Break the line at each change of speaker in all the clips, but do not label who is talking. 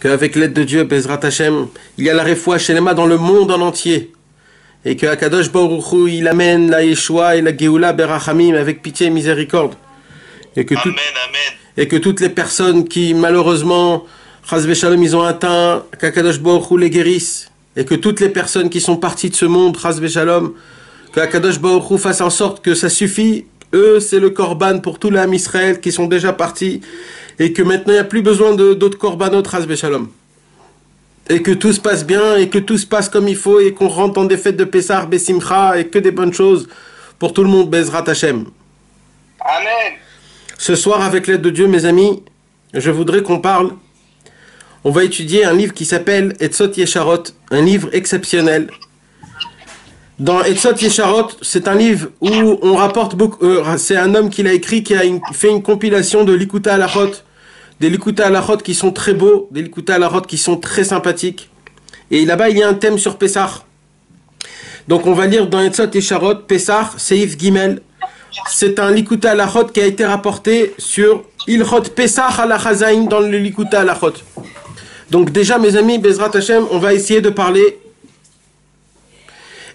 qu'avec l'aide de Dieu, Bezrat Hashem, il y a la Refoua Shelema dans le monde en entier. Et que Akadosh Baruch Hu, il amène la Yeshua et la Geoula Berachamim avec pitié et miséricorde. Et que, et que toutes les personnes qui, malheureusement, Chas v'Shalom, ils ont atteint, qu'Akadosh Baruch Hu les guérisse. Et que toutes les personnes qui sont parties de ce monde, Chas v'Shalom, qu'Akadosh Baruch Hu fasse en sorte que ça suffit. Eux, c'est le korban pour tous les Am Israël qui sont déjà partis. Et que maintenant, il n'y a plus besoin d'autres korbanot, Chas v'Shalom. Et que tout se passe bien, et que tout se passe comme il faut, et qu'on rentre dans des fêtes de Pessah, Bessimcha, et que des bonnes choses pour tout le monde, Bezrat Hashem.
Amen.
Ce soir, avec l'aide de Dieu, mes amis, je voudrais qu'on parle. On va étudier un livre qui s'appelle Etzot Yesharot, un livre exceptionnel. Dans Etzot Yesharot, c'est un livre où on rapporte beaucoup. C'est un homme qui l'a écrit, qui a fait une compilation de Likuta Halachot, des Likuta Halachot qui sont très beaux, des Likuta Halachot qui sont très sympathiques. Et là-bas, il y a un thème sur Pessah. Donc, on va lire dans Etzot Yesharot, Pessah, Seif Gimel. C'est un Likuta Halachot qui a été rapporté sur Ilchot Pessah Halachazain dans le Likuta Halachot. Donc, déjà, mes amis, Bezrat Hashem, on va essayer de parler.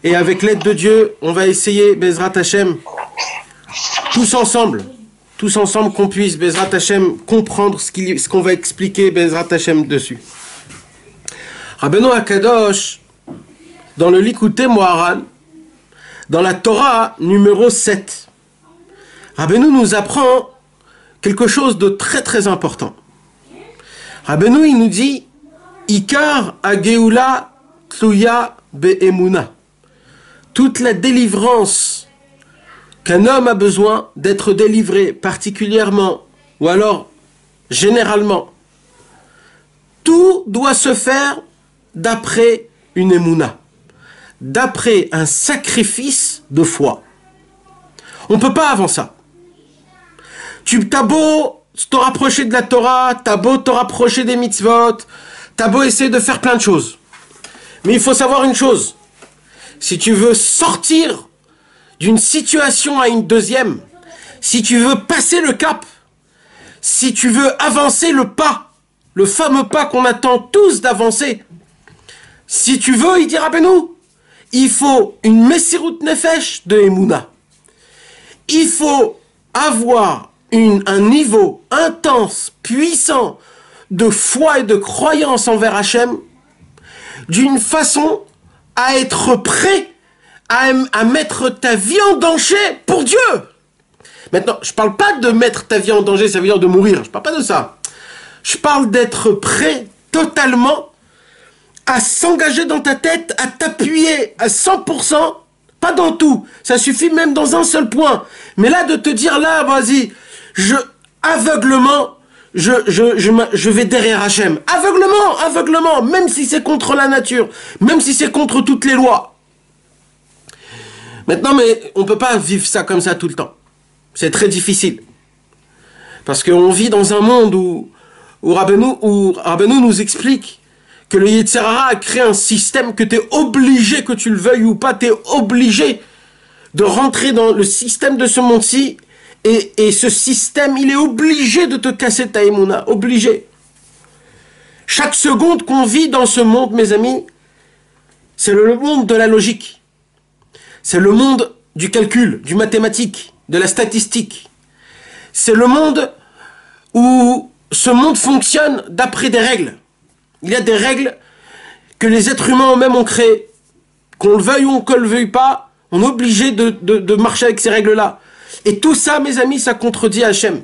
Et avec l'aide de Dieu, on va essayer, Bezrat Hashem, tous ensemble qu'on puisse, Bezrat Hashem, comprendre ce qu'on va expliquer, Bezrat Hashem, dessus. Rabbeinu Akadosh, dans le Likutei Moharan, dans la Torah numéro 7, Rabbeinu nous apprend quelque chose de très très important. Rabbeinu, il nous dit, Ikar Ageula Tluya Be'emuna. Toute la délivrance qu'un homme a besoin d'être délivré particulièrement ou alors généralement, tout doit se faire d'après une émouna, d'après un sacrifice de foi. On ne peut pas avant ça. T'as beau te rapprocher de la Torah, t'as beau te rapprocher des mitzvot, t'as beau essayer de faire plein de choses. Mais il faut savoir une chose. Si tu veux sortir d'une situation à une deuxième, si tu veux passer le cap, si tu veux avancer le pas, le fameux pas qu'on attend tous d'avancer, si tu veux, il dira Rabbeinu, il faut une Messirut Nefesh de Emouna. Il faut avoir un niveau intense, puissant de foi et de croyance envers Hachem, d'une façon à être prêt à mettre ta vie en danger pour Dieu. Maintenant, je ne parle pas de mettre ta vie en danger, ça veut dire de mourir. Je ne parle pas de ça. Je parle d'être prêt totalement à s'engager dans ta tête, à t'appuyer à 100%, pas dans tout. Ça suffit même dans un seul point. Mais là, de te dire là, vas-y, aveuglement, je vais derrière Hachem. Aveuglement, même si c'est contre la nature, même si c'est contre toutes les lois. Maintenant, mais on ne peut pas vivre ça comme ça tout le temps. C'est très difficile. Parce qu'on vit dans un monde où Rabbeinu nous explique que le Yetzer Hara a créé un système que tu es obligé, que tu le veuilles ou pas, tu es obligé de rentrer dans le système de ce monde-ci. Et ce système, il est obligé de te casser ta émouna, obligé. Chaque seconde qu'on vit dans ce monde, mes amis, c'est le monde de la logique. C'est le monde du calcul, du mathématique, de la statistique. C'est le monde où ce monde fonctionne d'après des règles. Il y a des règles que les êtres humains eux-mêmes ont créées. Qu'on le veuille ou qu'on ne le veuille pas, on est obligé de marcher avec ces règles-là. Et tout ça, mes amis, ça contredit Hachem.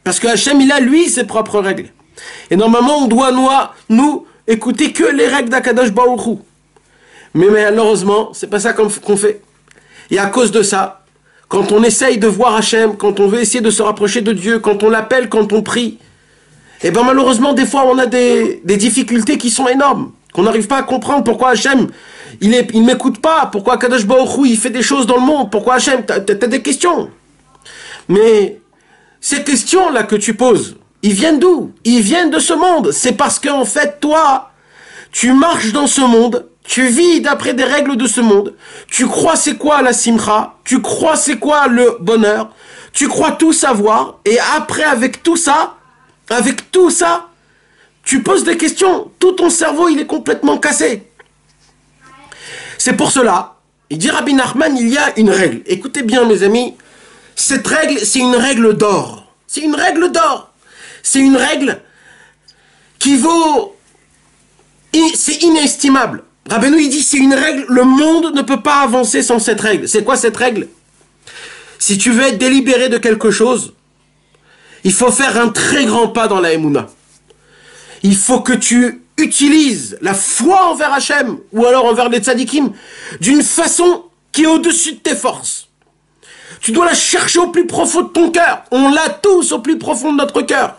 Parce que Hachem, il a, lui, ses propres règles. Et normalement, on doit, nous, écouter que les règles d'Akadosh Baruch Hu. Mais malheureusement, c'est pas ça qu'on fait. Et à cause de ça, quand on essaye de voir Hachem, quand on veut essayer de se rapprocher de Dieu, quand on l'appelle, quand on prie, et bien malheureusement, des fois, on a des difficultés qui sont énormes, qu'on n'arrive pas à comprendre pourquoi Hachem, il ne m'écoute pas, pourquoi Akadosh Baruch Hu, il fait des choses dans le monde, pourquoi Hachem, t'as des questions. Mais ces questions-là que tu poses, ils viennent d'où? Ils viennent de ce monde. C'est parce qu'en fait, toi, tu marches dans ce monde, tu vis d'après des règles de ce monde, tu crois c'est quoi la simcha, tu crois c'est quoi le bonheur, tu crois tout savoir, et après avec tout ça, tu poses des questions. Tout ton cerveau, il est complètement cassé. C'est pour cela, il dit Rabbi Nachman, il y a une règle. Écoutez bien, mes amis, cette règle, c'est une règle d'or. C'est une règle d'or. C'est une règle qui vaut... C'est inestimable. Rabbeinu, il dit, c'est une règle, le monde ne peut pas avancer sans cette règle. C'est quoi cette règle? Si tu veux être délibéré de quelque chose, il faut faire un très grand pas dans la Emouna. Il faut que tu utilises la foi envers Hachem, ou alors envers les tzadikim, d'une façon qui est au-dessus de tes forces. Tu dois la chercher au plus profond de ton cœur. On l'a tous au plus profond de notre cœur.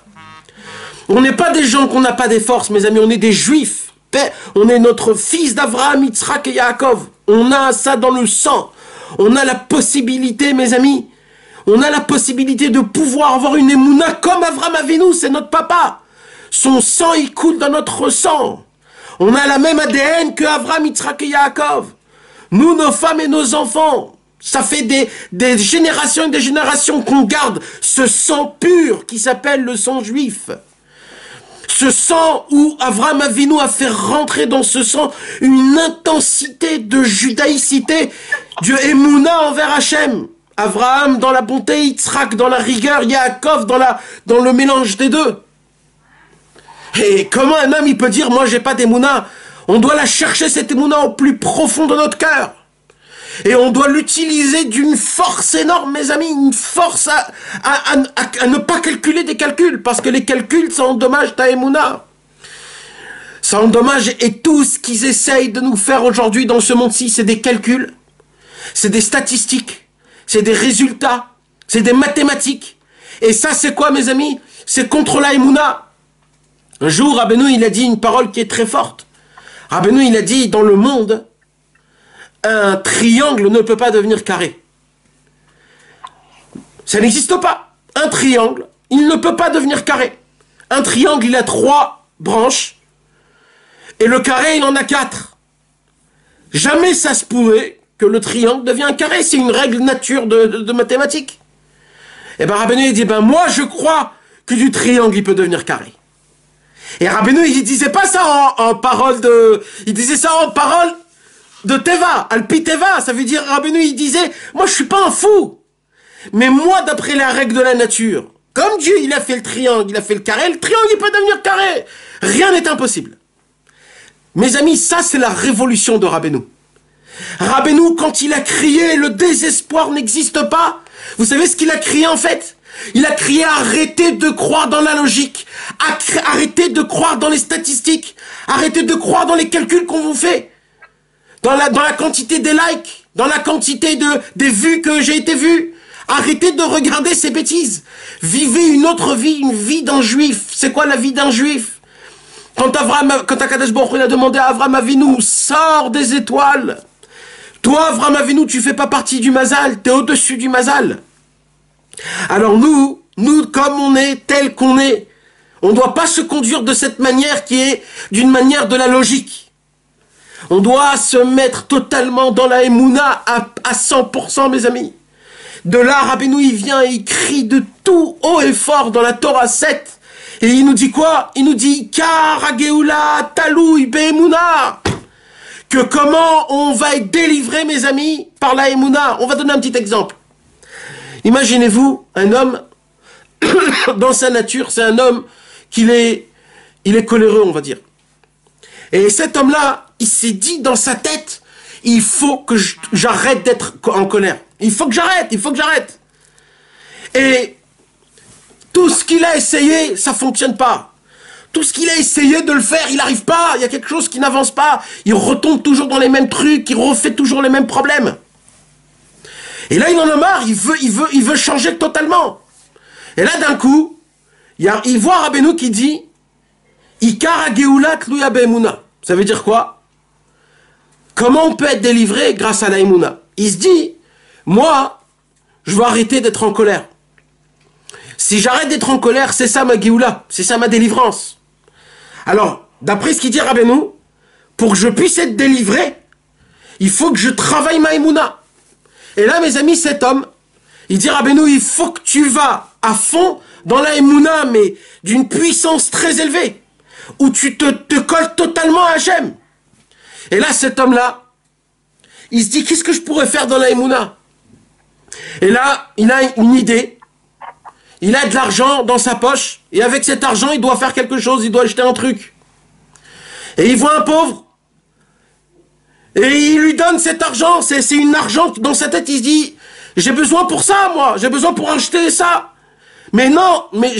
On n'est pas des gens qu'on n'a pas des forces, mes amis, on est des juifs. On est notre fils d'Avraham, Yitzhak et Yaakov. On a ça dans le sang. On a la possibilité, mes amis, on a la possibilité de pouvoir avoir une émouna comme Avraham Avinu, c'est notre papa. Son sang, il coule dans notre sang. On a la même ADN que Avraham, Yitzhak et Yaakov. Nous, nos femmes et nos enfants, ça fait des générations et des générations qu'on garde ce sang pur qui s'appelle le sang juif. Ce sang où Avraham Avinu a fait rentrer dans ce sang une intensité de judaïcité, de Emouna envers Hachem. Avraham dans la bonté, Yitzhak dans la rigueur, Yaakov dans le mélange des deux. Et comment un homme il peut dire, moi j'ai pas d'Emouna? On doit la chercher cette Emouna au plus profond de notre cœur. Et on doit l'utiliser d'une force énorme, mes amis, une force à ne pas calculer des calculs, parce que les calculs, ça endommage ta Emouna. Ça endommage, et tout ce qu'ils essayent de nous faire aujourd'hui dans ce monde-ci, c'est des calculs, c'est des statistiques, c'est des résultats, c'est des mathématiques. Et ça, c'est quoi, mes amis? C'est contre la Emouna. Un jour, Rabbeinu, il a dit une parole qui est très forte. Rabbeinu, il a dit, dans le monde, un triangle ne peut pas devenir carré. Ça n'existe pas. Un triangle, il ne peut pas devenir carré. Un triangle, il a 3 branches. Et le carré, il en a 4. Jamais ça se pourrait que le triangle devienne un carré. C'est une règle nature de mathématiques. Et ben Rabbeinu, il dit, ben moi, je crois que du triangle, il peut devenir carré. Et Rabbeinu, il disait pas ça en parole de... Il disait ça en parole de Teva, Alpi Teva, ça veut dire, Rabbeinu, il disait, moi je suis pas un fou, mais moi d'après la règle de la nature, comme Dieu il a fait le triangle, il a fait le triangle il peut devenir carré, rien n'est impossible. Mes amis, ça c'est la révolution de Rabbeinu. Rabbeinu, quand il a crié, le désespoir n'existe pas, vous savez ce qu'il a crié en fait? Il a crié, arrêtez de croire dans la logique, arrêtez de croire dans les statistiques, arrêtez de croire dans les calculs qu'on vous fait. Dans la quantité des likes, dans la quantité des vues que j'ai été vu. Arrêtez de regarder ces bêtises. Vivez une autre vie, une vie d'un juif. C'est quoi la vie d'un juif? Quand Akadosh Baruch Hu a demandé à Avraham Avinu, sors des étoiles. Toi, Avraham Avinu, tu fais pas partie du Mazal, tu es au-dessus du Mazal. Alors nous, comme on est, tel qu'on est, on ne doit pas se conduire de cette manière qui est d'une manière de la logique. On doit se mettre totalement dans la Emouna à 100%, mes amis. De là, Rabbeinu, il vient et il crie de tout haut et fort dans la Torah 7. Et il nous dit quoi? Il nous dit, Kar Hageoula Taloui Be'Emouna. Que comment on va être délivré, mes amis, par la Emouna. On va donner un petit exemple. Imaginez-vous un homme, dans sa nature, c'est un homme il est coléreux, on va dire. Et cet homme-là, il s'est dit dans sa tête, il faut que j'arrête d'être en colère. Il faut que j'arrête. Et tout ce qu'il a essayé, ça fonctionne pas. Tout ce qu'il a essayé de le faire, il n'arrive pas. Il y a quelque chose qui n'avance pas. Il retombe toujours dans les mêmes trucs, il refait toujours les mêmes problèmes. Et là, il en a marre, il veut changer totalement. Et là, d'un coup, il voit Rabbeinu qui dit Ikar Hageoula Tluya Be'Emouna. Ça veut dire quoi? Comment on peut être délivré grâce à la Emouna? Il se dit, moi, je veux arrêter d'être en colère. Si j'arrête d'être en colère, c'est ça ma Géoula, c'est ça ma délivrance. Alors, d'après ce qu'il dit Rabbeinu, pour que je puisse être délivré, il faut que je travaille ma Emouna. Et là, mes amis, cet homme, il dit Rabbeinu, il faut que tu vas à fond dans la Emouna, mais d'une puissance très élevée. où tu te colles totalement à Hachem. Et là, cet homme-là, il se dit, qu'est-ce que je pourrais faire dans la Emouna? Et là, il a une idée. Il a de l'argent dans sa poche. Et avec cet argent, il doit faire quelque chose. Il doit acheter un truc. Et il voit un pauvre. Et il lui donne cet argent. C'est une argent dans sa tête. Il se dit, j'ai besoin pour ça, moi. J'ai besoin pour acheter ça. Mais non, mais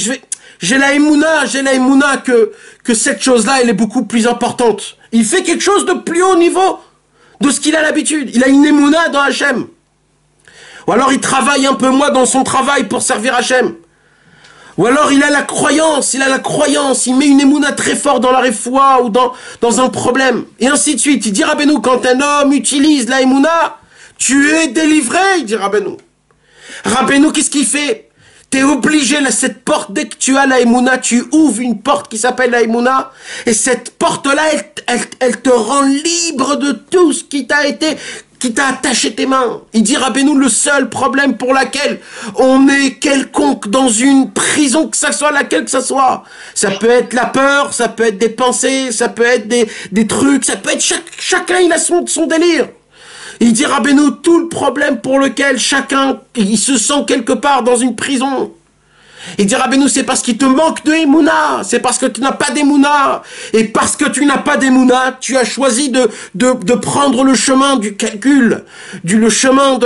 j'ai la Emouna que cette chose-là, elle est beaucoup plus importante. Il fait quelque chose de plus haut niveau de ce qu'il a l'habitude. Il a une Emouna dans Hachem. Ou alors il travaille un peu moins dans son travail pour servir Hachem. Ou alors il a la croyance, il met une émouna très fort dans la réfoua ou dans un problème. Et ainsi de suite. Il dit Rabbeinu, quand un homme utilise la émouna, tu es délivré, il dit Rabbeinu. Rabbeinu, qu'est-ce qu'il fait? T'es obligé, là, cette porte, dès que tu as la émouna, tu ouvres une porte qui s'appelle la émouna, et cette porte-là, elle te rend libre de tout ce qui t'a attaché tes mains. Il dit Rabbeinu, le seul problème pour laquelle on est quelconque dans une prison, que ça soit laquelle que ça soit, ça peut être la peur, ça peut être des pensées, ça peut être des trucs, ça peut être chacun il a son délire. Il dit Rabbeinu, tout le problème pour lequel chacun il se sent quelque part dans une prison. Il dit Rabbeinu, c'est parce qu'il te manque de Emouna, c'est parce que tu n'as pas d'Emouna. Et parce que tu n'as pas d'Emouna, tu as choisi de prendre le chemin du calcul, le chemin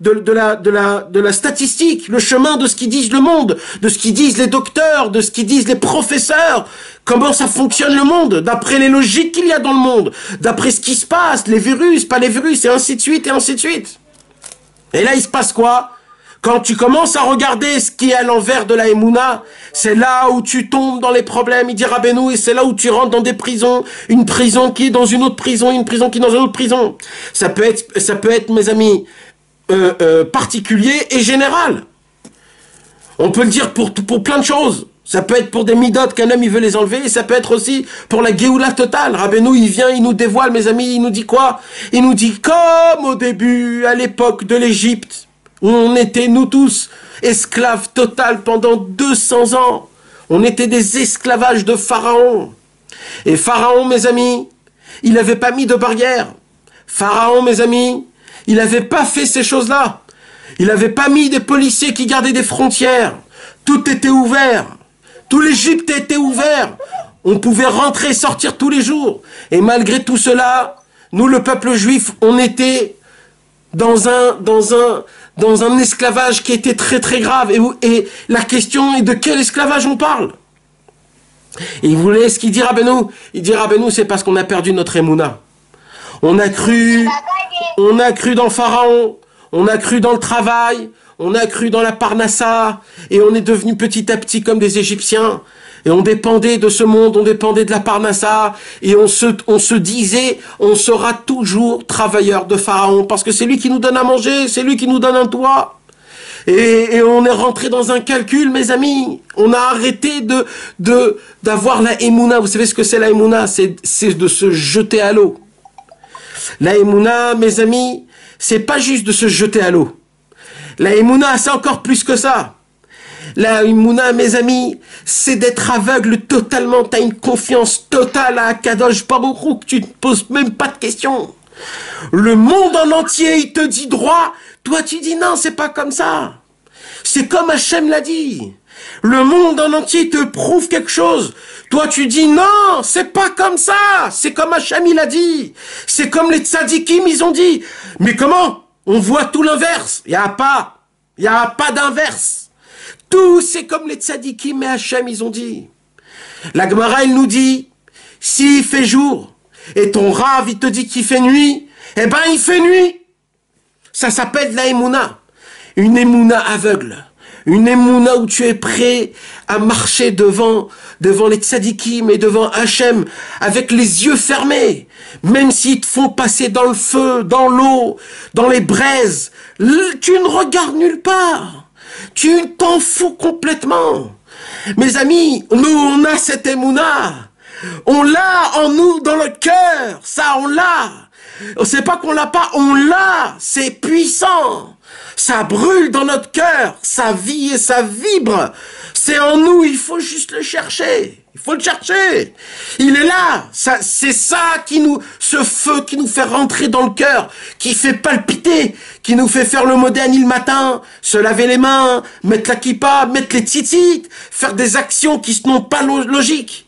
de la statistique, le chemin de ce qu'ils disent le monde, de ce qu'ils disent les docteurs, de ce qu'ils disent les professeurs, comment ça fonctionne le monde, d'après les logiques qu'il y a dans le monde, d'après ce qui se passe, les virus, pas les virus, et ainsi de suite, et ainsi de suite. Et là, il se passe quoi? Quand tu commences à regarder ce qui est à l'envers de la Emouna, c'est là où tu tombes dans les problèmes, il dit Rabbeinu, et c'est là où tu rentres dans des prisons, une prison qui est dans une autre prison, une prison qui est dans une autre prison. Ça peut être, mes amis, particulier et général. On peut le dire pour plein de choses. Ça peut être pour des midotes qu'un homme il veut les enlever, et ça peut être aussi pour la Géoula totale. Rabbeinu, il vient, il nous dévoile, mes amis, il nous dit quoi? Il nous dit comme au début, à l'époque de l'Égypte, où on était, nous tous, esclaves total pendant 200 ans. On était des esclavages de Pharaon. Et Pharaon, mes amis, il n'avait pas mis de barrière. Pharaon, mes amis, il n'avait pas fait ces choses-là. Il n'avait pas mis des policiers qui gardaient des frontières. Tout était ouvert. Tout l'Égypte était ouvert. On pouvait rentrer et sortir tous les jours. Et malgré tout cela, nous, le peuple juif, on était dans un esclavage qui était très très grave. Et la question est de quel esclavage on parle? Et il voulait ce qu'il dit Rabbeinu. Il dit Rabbeinu, c'est parce qu'on a perdu notre Emouna. On a cru dans Pharaon, on a cru dans le travail, on a cru dans la Parnassa, et on est devenu petit à petit comme des Égyptiens. Et on dépendait de ce monde, on dépendait de la Parnassa, et on se disait, on sera toujours travailleur de Pharaon, parce que c'est lui qui nous donne à manger, c'est lui qui nous donne un toit. Et on est rentré dans un calcul, mes amis. On a arrêté d'avoir la Emouna. Vous savez ce que c'est la Emouna? C'est de se jeter à l'eau. La Emouna, mes amis, c'est pas juste de se jeter à l'eau. La Emouna, c'est encore plus que ça. La Emouna, mes amis, c'est d'être aveugle totalement. Tu as une confiance totale à Kadosh Baruch Hu, que tu ne te poses même pas de questions. Le monde en entier, il te dit droit. Toi, tu dis non, c'est pas comme ça. C'est comme Hachem l'a dit. Le monde en entier te prouve quelque chose. Toi, tu dis non, c'est pas comme ça. C'est comme Hachem il a dit. C'est comme les tzadikim, ils ont dit. Mais comment? On voit tout l'inverse. Il n'y a pas d'inverse. Tout, c'est comme les tzadikim et Hachem, ils ont dit. La Gemara, il nous dit, s'il fait jour, et ton Rav, il te dit qu'il fait nuit, eh ben, il fait nuit. Ça s'appelle la Emouna. Une Emouna aveugle. Une Emouna où tu es prêt à marcher devant les tzadikim et devant Hachem, avec les yeux fermés. Même s'ils te font passer dans le feu, dans l'eau, dans les braises, tu ne regardes nulle part. Tu t'en fous complètement. Mes amis, nous, on a cette Emouna. On l'a en nous, dans le cœur. Ça, on l'a. C'est pas qu'on l'a pas, on l'a. C'est puissant. Ça brûle dans notre cœur. Ça vit et ça vibre. C'est en nous, il faut juste le chercher. Il faut le chercher. Il est là. C'est ça ce feu qui nous fait rentrer dans le cœur, qui fait palpiter, qui nous fait faire le modène le matin, se laver les mains, mettre la kippa, mettre les tzitzit, faire des actions qui ne sont pas logiques.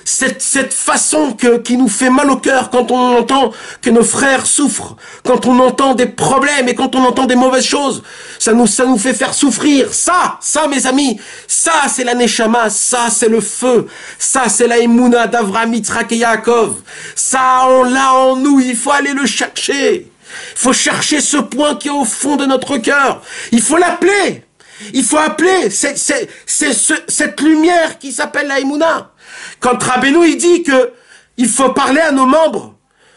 Cette façon qui nous fait mal au cœur quand on entend que nos frères souffrent, quand on entend des problèmes et quand on entend des mauvaises choses, ça nous fait faire souffrir. Ça mes amis, ça c'est la Neshama, ça c'est le feu, ça c'est la Emouna d'Avraham, Yitzhak et Yaakov. Ça on l'a en nous, il faut aller le chercher. Il faut chercher ce point qui est au fond de notre cœur. Il faut l'appeler. Il faut appeler cette lumière qui s'appelle la Emouna. Quand Rabbeinu il dit que il faut parler à nos membres,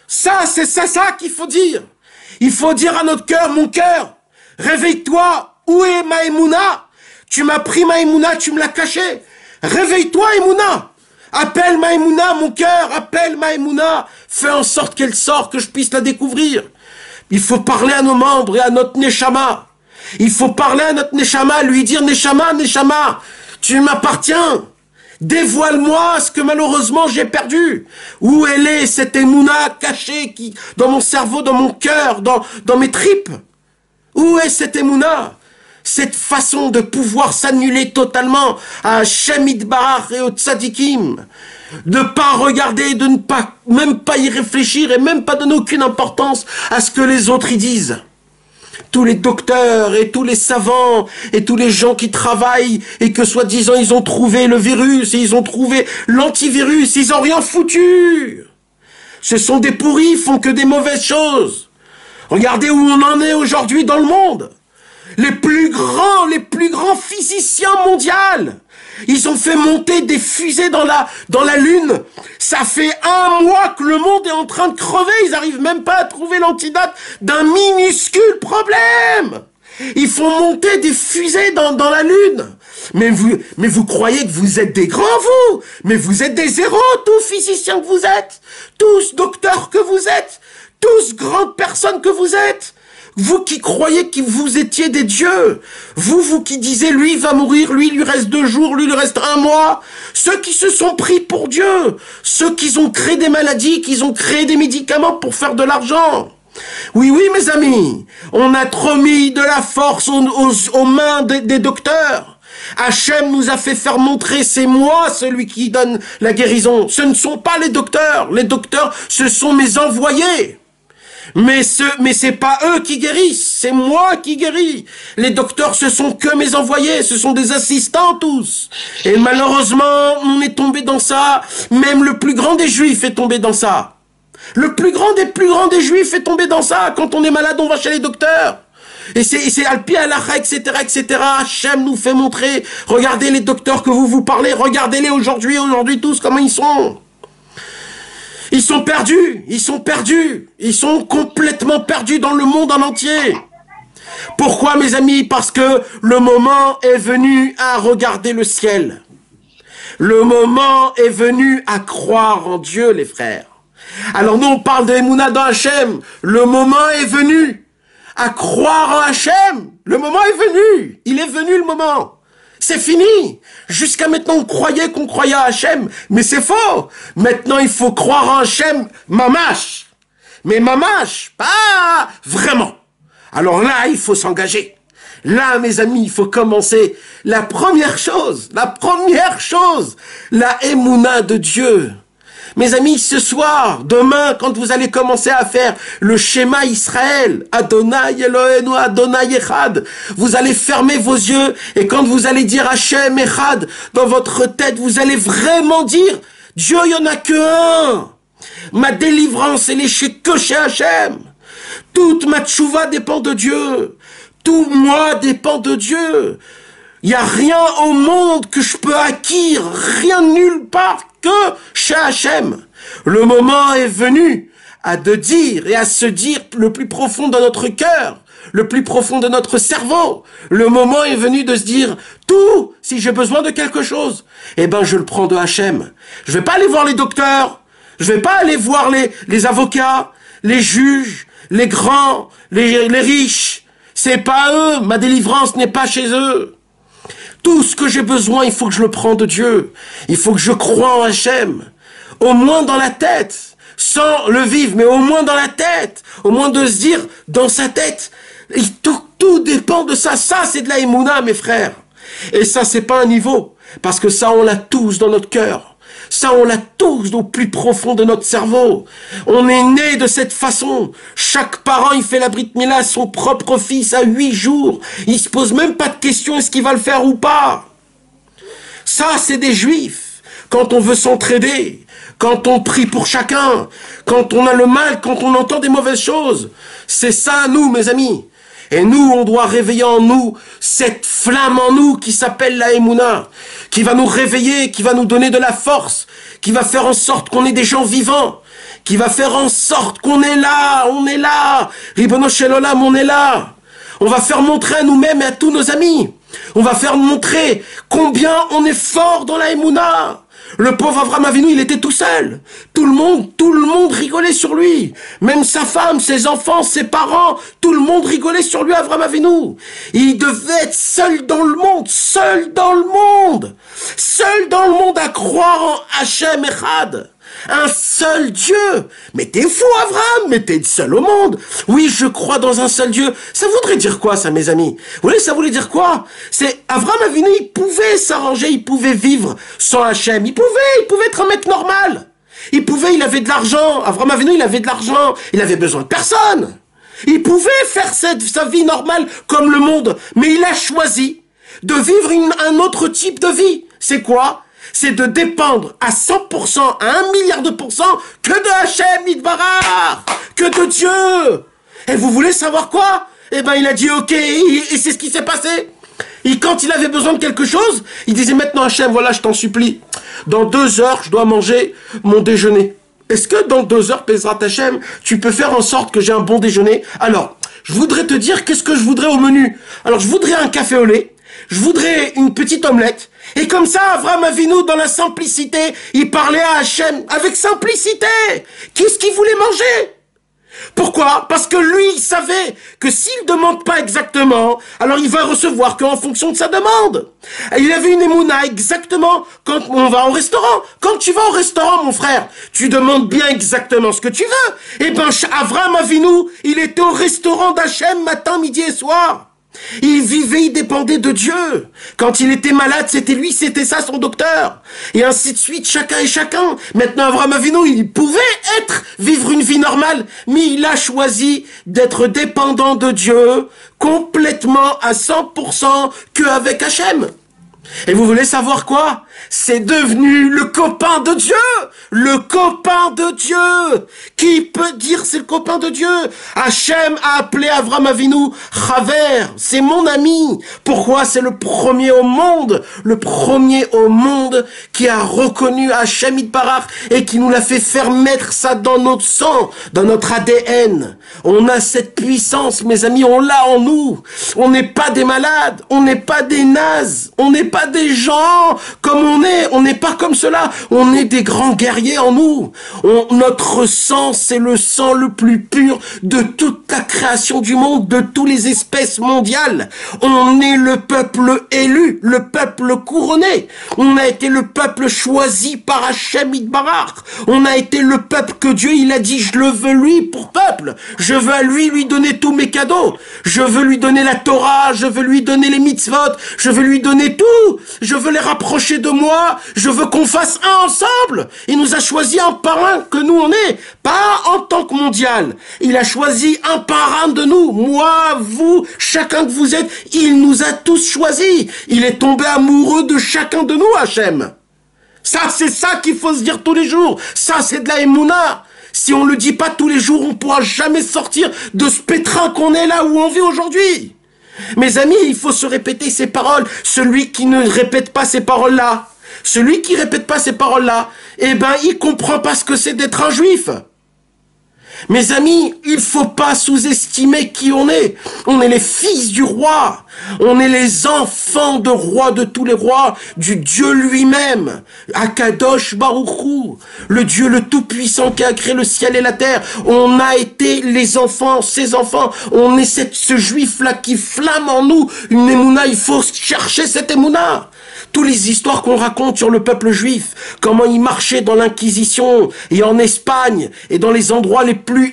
c'est ça qu'il faut dire. Il faut dire à notre cœur, mon cœur, réveille-toi, où est ma Emouna? Tu m'as pris ma Emouna, tu me l'as cachée. Réveille-toi, Emouna. Appelle ma Emouna, mon cœur, appelle ma Emouna. Fais en sorte qu'elle sorte, que je puisse la découvrir. Il faut parler à nos membres et à notre Neshama. Il faut parler à notre Neshama, lui dire, Neshama, tu m'appartiens. Dévoile-moi ce que malheureusement j'ai perdu. Où elle est cette Emouna cachée dans mon cerveau, dans mon cœur, dans mes tripes? Où est cette Emouna? Cette façon de pouvoir s'annuler totalement à Hashem Yitbarach et au Tzadikim. De pas regarder, de ne pas, même pas y réfléchir et même pas donner aucune importance à ce que les autres y disent. Tous les docteurs et tous les savants et tous les gens qui travaillent et que soi-disant ils ont trouvé le virus et ils ont trouvé l'antivirus, ils ont rien foutu. Ce sont des pourris, ils font que des mauvaises choses. Regardez où on en est aujourd'hui dans le monde. Les plus grands physiciens mondiaux, ils ont fait monter des fusées dans la Lune. Ça fait 1 mois que le monde est en train de crever. Ils n'arrivent même pas à trouver l'antidote d'un minuscule problème. Ils font monter des fusées dans la Lune. Mais vous croyez que vous êtes des grands, vous? Mais vous êtes des héros, tous physiciens que vous êtes. Tous docteurs que vous êtes. Tous grandes personnes que vous êtes. Vous qui croyez que vous étiez des dieux, vous qui disiez lui va mourir, lui il lui reste 2 jours, lui il lui reste 1 mois, ceux qui se sont pris pour Dieu, ceux qui ont créé des maladies, qui ont créé des médicaments pour faire de l'argent. Oui, mes amis, on a trop mis de la force aux mains des docteurs. Hachem nous a fait faire montrer, c'est moi celui qui donne la guérison. Ce ne sont pas les docteurs, ce sont mes envoyés. Mais c'est pas eux qui guérissent, c'est moi qui guéris. Les docteurs, ce sont que mes envoyés, ce sont des assistants tous. Et malheureusement, on est tombé dans ça. Même le plus grand des juifs est tombé dans ça. Le plus grand des juifs est tombé dans ça. Quand on est malade, on va chez les docteurs. Et c'est Alpi Alacha, etc., etc. Hachem nous fait montrer. Regardez les docteurs que vous parlez, regardez-les aujourd'hui tous, comment ils sont. Ils sont perdus, ils sont complètement perdus dans le monde en entier. Pourquoi, mes amis? Parce que le moment est venu à regarder le ciel. Le moment est venu à croire en Dieu, les frères. Alors nous, on parle de Emouna dans Hachem. Le moment est venu à croire en Hachem. Le moment est venu. Il est venu le moment. C'est fini. Jusqu'à maintenant, on croyait qu'on croyait à Hachem, mais c'est faux. Maintenant, il faut croire en Hachem, mamash. Mais mamash, pas vraiment. Alors là, il faut s'engager. Là, mes amis, il faut commencer. La première chose, la Emouna de Dieu. Mes amis, ce soir, demain, quand vous allez commencer à faire le schéma Israël, Adonai Eloheinu, Adonai Echad, vous allez fermer vos yeux et quand vous allez dire Hachem Echad dans votre tête, vous allez vraiment dire Dieu, il n'y en a que un. Ma délivrance, elle est que chez Hachem. Toute ma tchouva dépend de Dieu. Tout moi dépend de Dieu. Il n'y a rien au monde que je peux acquérir, rien nulle part que chez Hachem. Le moment est venu de dire et à se dire le plus profond de notre cœur, le plus profond de notre cerveau. Le moment est venu de se dire tout, si j'ai besoin de quelque chose, eh ben je le prends de Hachem. Je vais pas aller voir les docteurs, je vais pas aller voir les avocats, les juges, les grands, les riches. C'est pas eux, ma délivrance n'est pas chez eux. Tout ce que j'ai besoin, il faut que je le prends de Dieu. Il faut que je croie en Hachem. Au moins dans la tête. Sans le vivre, mais au moins dans la tête. Au moins de se dire dans sa tête. Tout dépend de ça. Ça, c'est de la émouna, mes frères. Et ça, c'est pas un niveau. Parce que ça, on l'a tous dans notre cœur. Ça, on l'a tous au plus profond de notre cerveau. On est né de cette façon. Chaque parent, il fait la brit mila à son propre fils à 8 jours. Il se pose même pas de question, est-ce qu'il va le faire ou pas? Ça, c'est des juifs. Quand on veut s'entraider, quand on prie pour chacun, quand on a le mal, quand on entend des mauvaises choses. C'est ça, nous, mes amis. Et nous, on doit réveiller en nous cette flamme en nous qui s'appelle la Emouna, qui va nous réveiller, qui va nous donner de la force, qui va faire en sorte qu'on est des gens vivants, qui va faire en sorte qu'on est là, on est là. Ribono Shel Olam, on est là. On va faire montrer à nous-mêmes et à tous nos amis. On va faire montrer combien on est fort dans la Emouna. Le pauvre Avraham Avinu, il était tout seul. Tout le monde rigolait sur lui. Même sa femme, ses enfants, ses parents, tout le monde rigolait sur lui, Avraham Avinu. Il devait être seul dans le monde, seul dans le monde. Seul dans le monde à croire en Hachem Echad. Un seul Dieu. Mais t'es fou, Avraham, mais t'es seul au monde. Oui, je crois dans un seul Dieu. Ça voudrait dire quoi, ça, mes amis? Vous voyez, ça voulait dire quoi? C'est Avraham Avinu, il pouvait s'arranger, il pouvait vivre sans Hachem. Il pouvait être un mec normal. Il avait de l'argent. Avraham Avinu, il avait de l'argent. Il avait besoin de personne. Il pouvait faire sa vie normale comme le monde. Mais il a choisi de vivre un autre type de vie. C'est quoi? C'est de dépendre à 100%, à 1 milliard de pourcents, que de Hachem Yitbarach, que de Dieu. Et vous voulez savoir quoi? Eh ben, il a dit ok, et c'est ce qui s'est passé. Et quand il avait besoin de quelque chose, il disait maintenant Hachem, voilà, je t'en supplie, dans 2 heures, je dois manger mon déjeuner. Est-ce que dans 2 heures, Bezrat Hachem, tu peux faire en sorte que j'ai un bon déjeuner? Alors, je voudrais te dire qu'est-ce que je voudrais au menu. Alors, je voudrais un café au lait, je voudrais une petite omelette. Et comme ça, Avraham Avinu, dans la simplicité, il parlait à Hachem avec simplicité. Qu'est-ce qu'il voulait manger? Pourquoi? Parce que lui, il savait que s'il demande pas exactement, alors il va recevoir qu'en fonction de sa demande. Et il avait une émouna exactement quand on va au restaurant. Quand tu vas au restaurant, mon frère, tu demandes bien exactement ce que tu veux. Et ben, Avraham Avinu, il était au restaurant d'Hachem matin, midi et soir. Il vivait, il dépendait de Dieu. Quand il était malade, c'était lui, c'était ça son docteur. Et ainsi de suite, chacun et chacun. Maintenant, Avraham Avinu, il pouvait vivre une vie normale, mais il a choisi d'être dépendant de Dieu, complètement à 100% qu'avec Hachem. Et vous voulez savoir quoi? C'est devenu le copain de Dieu. Le copain de Dieu. Qui peut dire c'est le copain de Dieu? Hachem a appelé Avraham Avinu Chaver. C'est mon ami. Pourquoi? C'est le premier au monde. Le premier au monde qui a reconnu Hachem Yitbarach et qui nous l'a fait faire mettre ça dans notre sang, dans notre ADN. On a cette puissance, mes amis, on l'a en nous. On n'est pas des malades. On n'est pas des nazes. On n'est pas des gens comme on n'est pas comme cela, on est des grands guerriers en nous. Notre sang, c'est le sang le plus pur de toute la création du monde, de toutes les espèces mondiales. On est le peuple élu, le peuple couronné. On a été le peuple choisi par Hachem Yitbarach. On a été le peuple que Dieu, il a dit, je le veux lui pour peuple. Je veux à lui donner tous mes cadeaux. Je veux lui donner la Torah, je veux lui donner les mitzvot, je veux lui donner tout. Je veux les rapprocher de moi. Je veux qu'on fasse un ensemble. Il nous a choisi un par un que nous on est. Pas en tant que mondial. Il a choisi un par un de nous. Moi, vous, chacun que vous êtes. Il nous a tous choisis. Il est tombé amoureux de chacun de nous, Hachem. Ça, c'est ça qu'il faut se dire tous les jours. Ça, c'est de la émouna. Si on le dit pas tous les jours, on pourra jamais sortir de ce pétrin qu'on est là où on vit aujourd'hui. Mes amis, il faut se répéter ces paroles. Celui qui ne répète pas ces paroles-là, eh ben, il comprend pas ce que c'est d'être un juif. Mes amis, il faut pas sous-estimer qui on est. On est les fils du roi. On est les enfants de roi de tous les rois, du Dieu lui-même. Akadosh Baruch Hu, le Dieu le Tout-Puissant qui a créé le ciel et la terre. On a été les enfants, ses enfants. On est ce juif-là qui flamme en nous une émouna. Il faut chercher cette émouna. Toutes les histoires qu'on raconte sur le peuple juif, comment il marchait dans l'Inquisition et en Espagne et dans les endroits les plus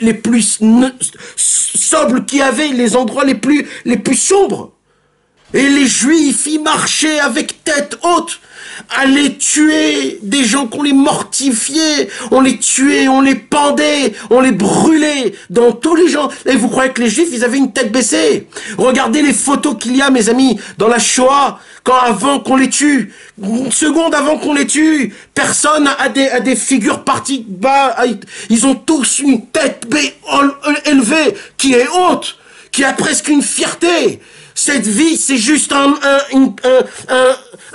sobres qu'il y avait, les endroits les plus sombres. Et les juifs, ils marchaient avec tête haute, allaient tuer des gens qu'on les mortifiait, on les tuait, on les pendait, on les brûlait dans tous les gens. Et vous croyez que les juifs, ils avaient une tête baissée? Regardez les photos qu'il y a, mes amis, dans la Shoah, avant qu'on les tue, une seconde avant qu'on les tue, personne a des figures parties bas, ils ont tous une tête élevée, qui est haute, qui a presque une fierté. Cette vie, c'est juste un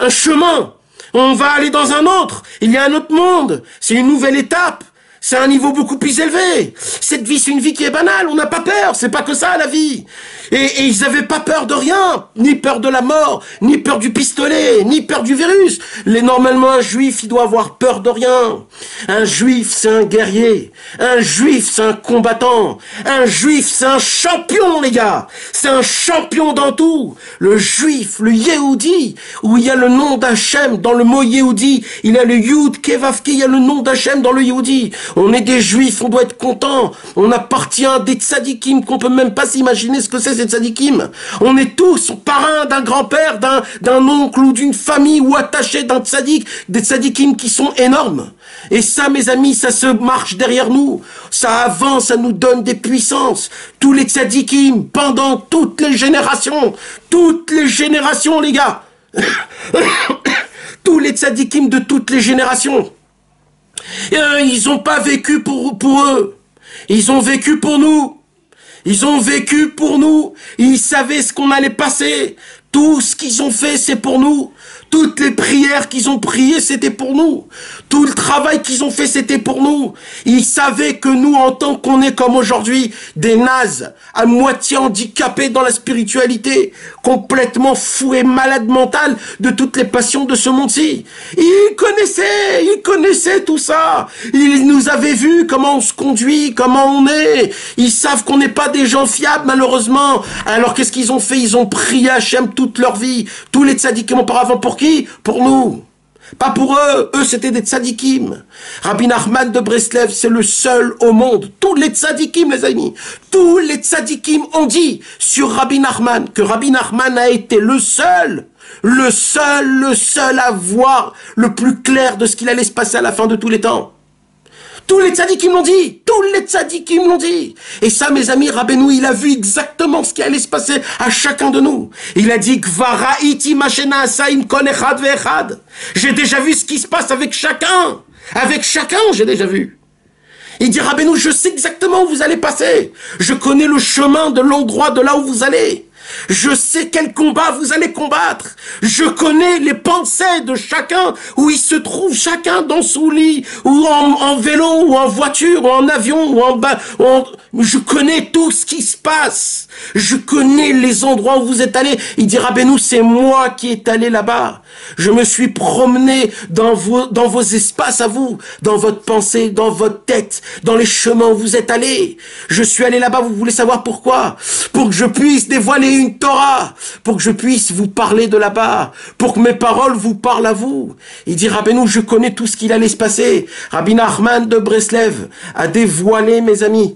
chemin. On va aller dans un autre. Il y a un autre monde. C'est une nouvelle étape. C'est un niveau beaucoup plus élevé. Cette vie, c'est une vie qui est banale. On n'a pas peur. C'est pas que ça, la vie. Et ils avaient pas peur de rien. Ni peur de la mort, ni peur du pistolet, ni peur du virus. Normalement, un juif, il doit avoir peur de rien. Un juif, c'est un guerrier. Un juif, c'est un combattant. Un juif, c'est un champion, les gars. C'est un champion dans tout. Le juif, le Yehudi, où il y a le nom d'Hachem dans le mot Yehudi. Il y a le Yud Kevavki, il y a le nom d'Hachem dans le Yehudi. On est des juifs, on doit être content. On appartient à des tzadikim qu'on peut même pas s'imaginer ce que c'est ces tzadikim. On est tous parrains d'un grand-père, d'un oncle ou d'une famille ou attachés d'un tzadik, des tzadikim qui sont énormes. Et ça, mes amis, ça se marche derrière nous. Ça avance, ça nous donne des puissances. Tous les tzadikim, pendant toutes les générations, les gars. Tous les tzadikim de toutes les générations. Ils n'ont pas vécu pour eux. Ils ont vécu pour nous. Ils ont vécu pour nous. Ils savaient ce qu'on allait passer. Tout ce qu'ils ont fait, c'est pour nous. Toutes les prières qu'ils ont priées, c'était pour nous. Tout le travail qu'ils ont fait, c'était pour nous. Ils savaient que nous, en tant qu'on est comme aujourd'hui, des nazes, à moitié handicapés dans la spiritualité, complètement fous et malades mentales de toutes les passions de ce monde-ci. Ils connaissaient tout ça. Ils nous avaient vu comment on se conduit, comment on est. Ils savent qu'on n'est pas des gens fiables, malheureusement. Alors qu'est-ce qu'ils ont fait? Ils ont prié Hachem toute leur vie. Tous les tzadikim auparavant, pour qui? Pour nous. Pas pour eux. Eux, c'était des tzadikim. Rabbi Nachman de Breslev, c'est le seul au monde. Tous les tzadikim, les amis. Tous les tzadikim ont dit sur Rabbi Nachman que Rabbi Nachman a été le seul à voir le plus clair de ce qu'il allait se passer à la fin de tous les temps. Tous les tzadikim l'ont dit. Tous les tzadikim l'ont dit. Et ça, mes amis, Rabbeinu, il a vu exactement ce qui allait se passer à chacun de nous. Il a dit, Kvara'iti mashena asaim kon echad ve'echad. J'ai déjà vu ce qui se passe avec chacun. Avec chacun, j'ai déjà vu. Il dit, Rabbeinu, je sais exactement où vous allez passer. Je connais le chemin de l'endroit de là où vous allez. Je sais quel combat vous allez combattre. Je connais les pensées de chacun, où il se trouve chacun dans son lit, ou en vélo, ou en voiture, ou en avion, ou en bas. Je connais tout ce qui se passe. Je connais les endroits où vous êtes allés. Il dit, Rabbeinu, c'est moi qui est allé là-bas. Je me suis promené dans vos espaces à vous, dans votre pensée, dans votre tête, dans les chemins où vous êtes allés. Je suis allé là-bas, vous voulez savoir pourquoi? Pour que je puisse dévoiler une Torah, pour que je puisse vous parler de là-bas, pour que mes paroles vous parlent à vous. Il dit, Rabbeinu, je connais tout ce qu'il allait se passer. Rabbi Nachman de Breslev a dévoilé, mes amis,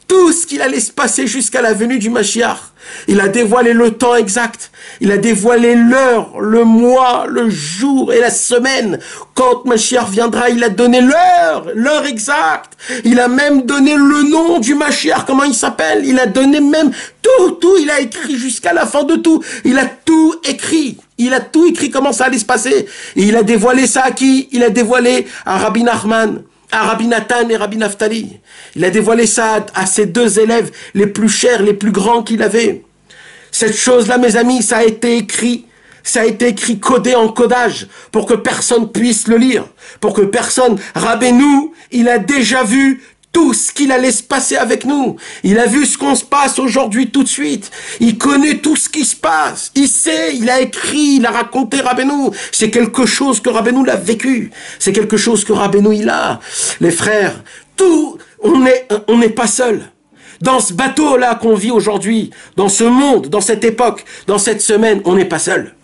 tout ce qu'il allait se passer jusqu'à la venue du Mashiach. Il a dévoilé le temps exact. Il a dévoilé l'heure, le mois, le jour et la semaine. Quand Mashiach viendra, il a donné l'heure exacte. Il a même donné le nom du Mashiach, comment il s'appelle. Il a donné même tout. Il a écrit jusqu'à la fin de tout. Il a tout écrit. Il a tout écrit comment ça allait se passer. Et il a dévoilé ça à qui? Il a dévoilé à Rabbi Nachman, à Rabbi Nathan et Rabbi Naftali. Il a dévoilé ça à ses deux élèves les plus chers, les plus grands qu'il avait. Cette chose-là, mes amis, ça a été écrit. Ça a été écrit codé en codage pour que personne puisse le lire. Pour que personne... Rabbeinu, il a déjà vu tout ce qu'il allait se passer avec nous. Il a vu ce qu'on se passe aujourd'hui tout de suite. Il connaît tout ce qui se passe. Il sait, il a écrit, il a raconté Rabbeinu. C'est quelque chose que Rabbeinu l'a vécu. C'est quelque chose que Rabbeinu il a. Les frères, tout, on n'est pas seul. Dans ce bateau-là qu'on vit aujourd'hui, dans ce monde, dans cette époque, dans cette semaine, on n'est pas seul.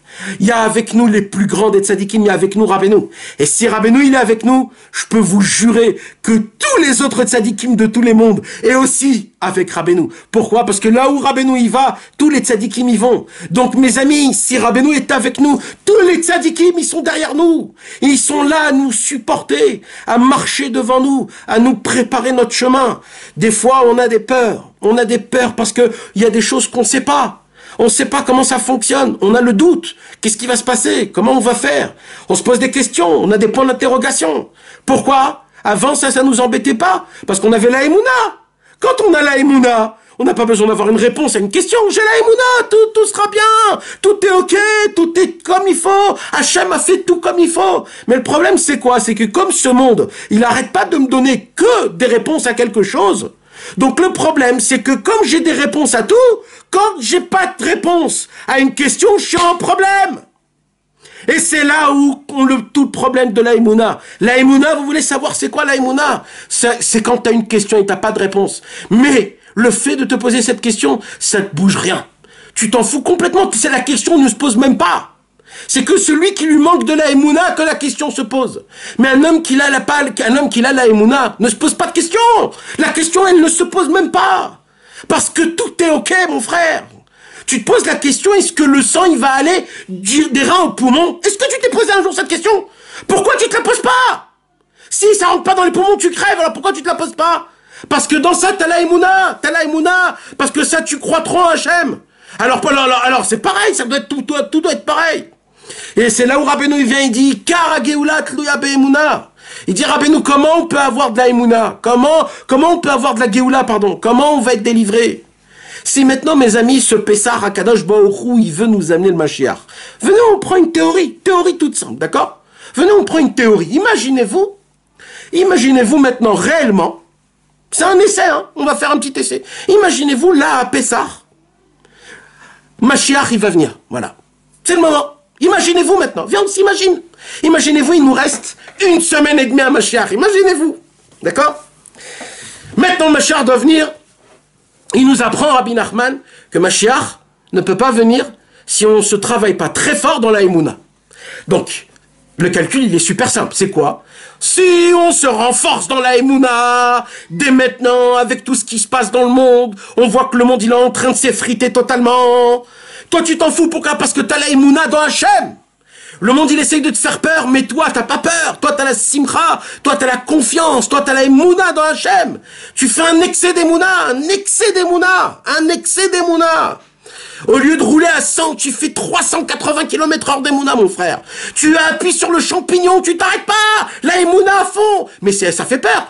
Il y a avec nous les plus grands des tzadikim, il y a avec nous Rabbeinu. Et si Rabbeinu il est avec nous, je peux vous jurer que tous les autres tzadikim de tous les mondes est aussi avec Rabbeinu. Pourquoi? Parce que là où Rabbeinu y va, tous les tzadikim y vont. Donc mes amis, si Rabbeinu est avec nous, tous les tzadikim ils sont derrière nous. Ils sont là à nous supporter, à marcher devant nous, à nous préparer notre chemin. Des fois on a des peurs. On a des peurs parce que il y a des choses qu'on ne sait pas. On ne sait pas comment ça fonctionne, on a le doute. Qu'est-ce qui va se passer? Comment on va faire? On se pose des questions, on a des points d'interrogation. Pourquoi? Avant ça nous embêtait pas, parce qu'on avait la Emouna. Quand on a la Emouna, on n'a pas besoin d'avoir une réponse à une question. J'ai la Emouna, tout sera bien, tout est ok, tout est comme il faut. Hachem a fait tout comme il faut. Mais le problème c'est quoi? C'est que comme ce monde, il n'arrête pas de me donner que des réponses à quelque chose. Donc le problème, c'est que comme j'ai des réponses à tout, quand j'ai pas de réponse à une question, je suis en problème. Et c'est là où tout le problème de la Emouna. La Emouna, vous voulez savoir c'est quoi la Emouna? C'est quand tu as une question et tu n'as pas de réponse. Mais le fait de te poser cette question, ça ne te bouge rien. Tu t'en fous complètement, c'est la question ne se pose même pas. C'est que celui qui lui manque de la Emouna que la question se pose. Mais un homme qui a la Emouna ne se pose pas de question. La question, elle ne se pose même pas. Parce que tout est ok, mon frère. Tu te poses la question, est-ce que le sang, il va aller des reins aux poumons? Est-ce que tu t'es posé un jour cette question? Pourquoi tu te la poses pas? Si ça rentre pas dans les poumons, tu crèves, alors pourquoi tu te la poses pas? Parce que dans ça, t'as la Emouna, parce que ça, tu crois trop en Hachem. Alors c'est pareil, ça doit être tout doit être pareil. Et c'est là où Rabbeinu il vient, il dit Kara Geoula Tluya Be'emuna. Il dit Rabbeinu, comment on peut avoir de la Emouna? Comment on peut avoir de la Geoula, pardon? Comment on va être délivré? Si maintenant, mes amis, ce Pessah Hakadosh Baruch Hu, il veut nous amener le Mashiach. Venez, on prend une théorie toute simple, d'accord? Venez, on prend une théorie. Imaginez-vous maintenant réellement, c'est un essai, hein? On va faire un petit essai. Imaginez-vous là à Pessah, Mashiach il va venir, voilà. C'est le moment. Imaginez-vous maintenant, viens on s'imagine. Imaginez-vous, il nous reste 1 semaine et demie à Mashiach, imaginez-vous, d'accord? Maintenant Mashiach doit venir, il nous apprend, Rabbi Nachman, que Mashiach ne peut pas venir si on ne se travaille pas très fort dans la Emouna. Donc, le calcul il est super simple, c'est quoi? Si on se renforce dans la Emouna, dès maintenant, avec tout ce qui se passe dans le monde, on voit que le monde il est en train de s'effriter totalement. Toi, tu t'en fous, pourquoi? Parce que t'as la Emouna dans Hachem. Le monde, il essaye de te faire peur, mais toi, t'as pas peur. Toi, t'as la simcha, toi, t'as la confiance, toi, t'as la Emouna dans Hachem. Tu fais un excès d'Emouna. Au lieu de rouler à 100, tu fais 380 km/h d'Emouna, mon frère. Tu appuies sur le champignon, tu t'arrêtes pas. La Emouna à fond. Mais ça fait peur.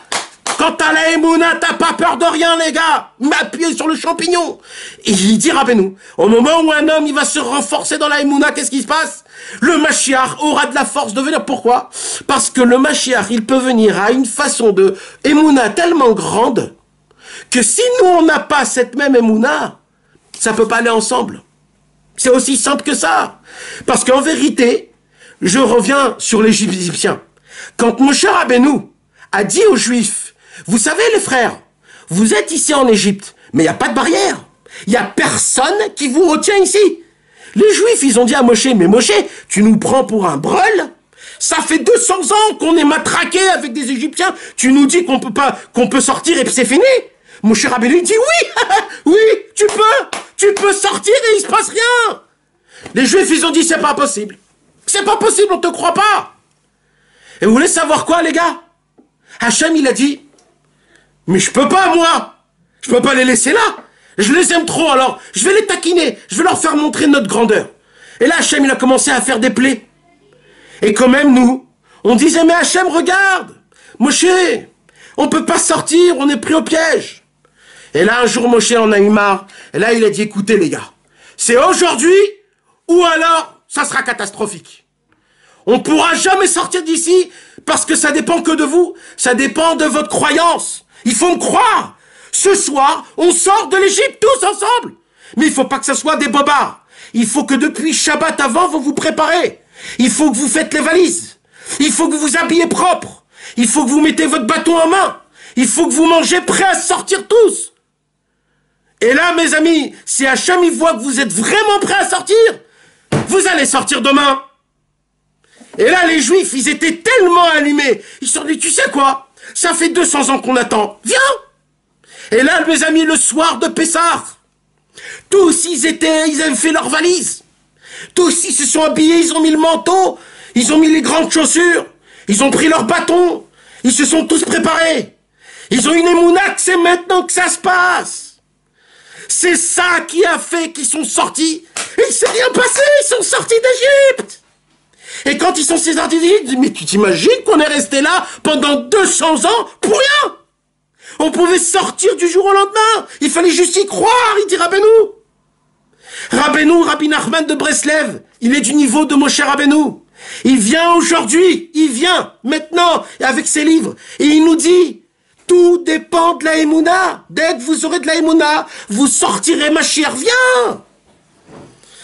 Quand t'as la Emouna, t'as pas peur de rien, les gars. M'appuyer sur le champignon. Et il dit Rabbeinu, au moment où un homme, il va se renforcer dans la Emouna, qu'est-ce qui se passe? Le Mashiach aura de la force de venir. Pourquoi? Parce que le Mashiach, il peut venir à une façon de Emouna tellement grande que si nous, on n'a pas cette même Emouna, ça peut pas aller ensemble. C'est aussi simple que ça. Parce qu'en vérité, je reviens sur les Égyptiens. Quand Moshe Rabbeinu a dit aux Juifs, vous savez les frères, vous êtes ici en Égypte, mais il n'y a pas de barrière. Il n'y a personne qui vous retient ici. Les Juifs, ils ont dit à Moshe, mais Moshe, tu nous prends pour un breul? Ça fait 200 ans qu'on est matraqué avec des Égyptiens. Tu nous dis qu'on peut sortir et puis c'est fini? Moshe Rabbeinu dit oui, oui, tu peux sortir et il se passe rien. Les Juifs, ils ont dit c'est pas possible. C'est pas possible, on te croit pas. Et vous voulez savoir quoi, les gars? Hachem, il a dit, mais je peux pas, moi. Je peux pas les laisser là. Je les aime trop, alors je vais les taquiner. Je vais leur faire montrer notre grandeur. Et là, Hachem, il a commencé à faire des plaies. Et quand même, nous, on disait, mais Hachem, regarde. Moshe, on peut pas sortir, on est pris au piège. Et là, un jour, Moshe en a eu marre. Et là, il a dit, écoutez, les gars, c'est aujourd'hui ou alors, ça sera catastrophique. On pourra jamais sortir d'ici parce que ça dépend que de vous. Ça dépend de votre croyance. Il faut me croire. Ce soir, on sort de l'Égypte tous ensemble. Mais il faut pas que ça soit des bobards. Il faut que depuis Shabbat avant, vous vous préparez. Il faut que vous faites les valises. Il faut que vous vous habillez propre. Il faut que vous mettez votre bâton en main. Il faut que vous mangez prêts à sortir tous. Et là, mes amis, si Hachem il voit que vous êtes vraiment prêts à sortir, vous allez sortir demain. Et là, les Juifs, ils étaient tellement allumés. Ils se sont dit, tu sais quoi? Ça fait 200 ans qu'on attend. Viens! Et là, mes amis, le soir de Pessah, tous, ils avaient fait leurs valises. Tous, ils se sont habillés, ils ont mis le manteau, ils ont mis les grandes chaussures, ils ont pris leur bâton, ils se sont tous préparés. Ils ont une émouna que c'est maintenant que ça se passe. C'est ça qui a fait qu'ils sont sortis. Et il s'est rien passé, ils sont sortis d'Égypte. Et quand ils sont sortis d'Égypte, mais tu t'imagines qu'on est resté là pendant 200 ans pour rien? On pouvait sortir du jour au lendemain. Il fallait juste y croire, il dit Rabbeinu. Rabbi Nachman de Breslev, il est du niveau de Moshe Rabbeinu. Il vient aujourd'hui, il vient maintenant avec ses livres. Et il nous dit, tout dépend de la Emouna. Dès que vous aurez de la Emouna, vous sortirez, Mashiach, viens.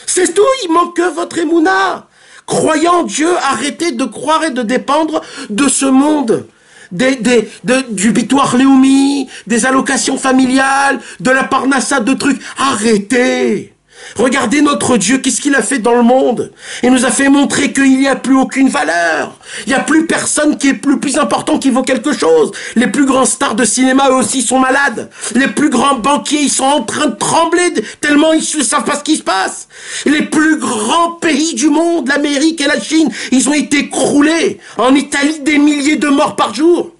C'est tout, il manque que votre Emouna. Croyant en Dieu, arrêtez de croire et de dépendre de ce monde. Du bitoire Léoumi, des allocations familiales, de la parnassa, de trucs. Arrêtez. Regardez notre Dieu, qu'est-ce qu'il a fait dans le monde? Il nous a fait montrer qu'il n'y a plus aucune valeur. Il n'y a plus personne qui est plus important, qui vaut quelque chose. Les plus grands stars de cinéma, eux aussi, sont malades. Les plus grands banquiers, ils sont en train de trembler tellement ils ne savent pas ce qui se passe. Les plus grands pays du monde, l'Amérique et la Chine, ils ont été croulés. En Italie, des milliers de morts par jour.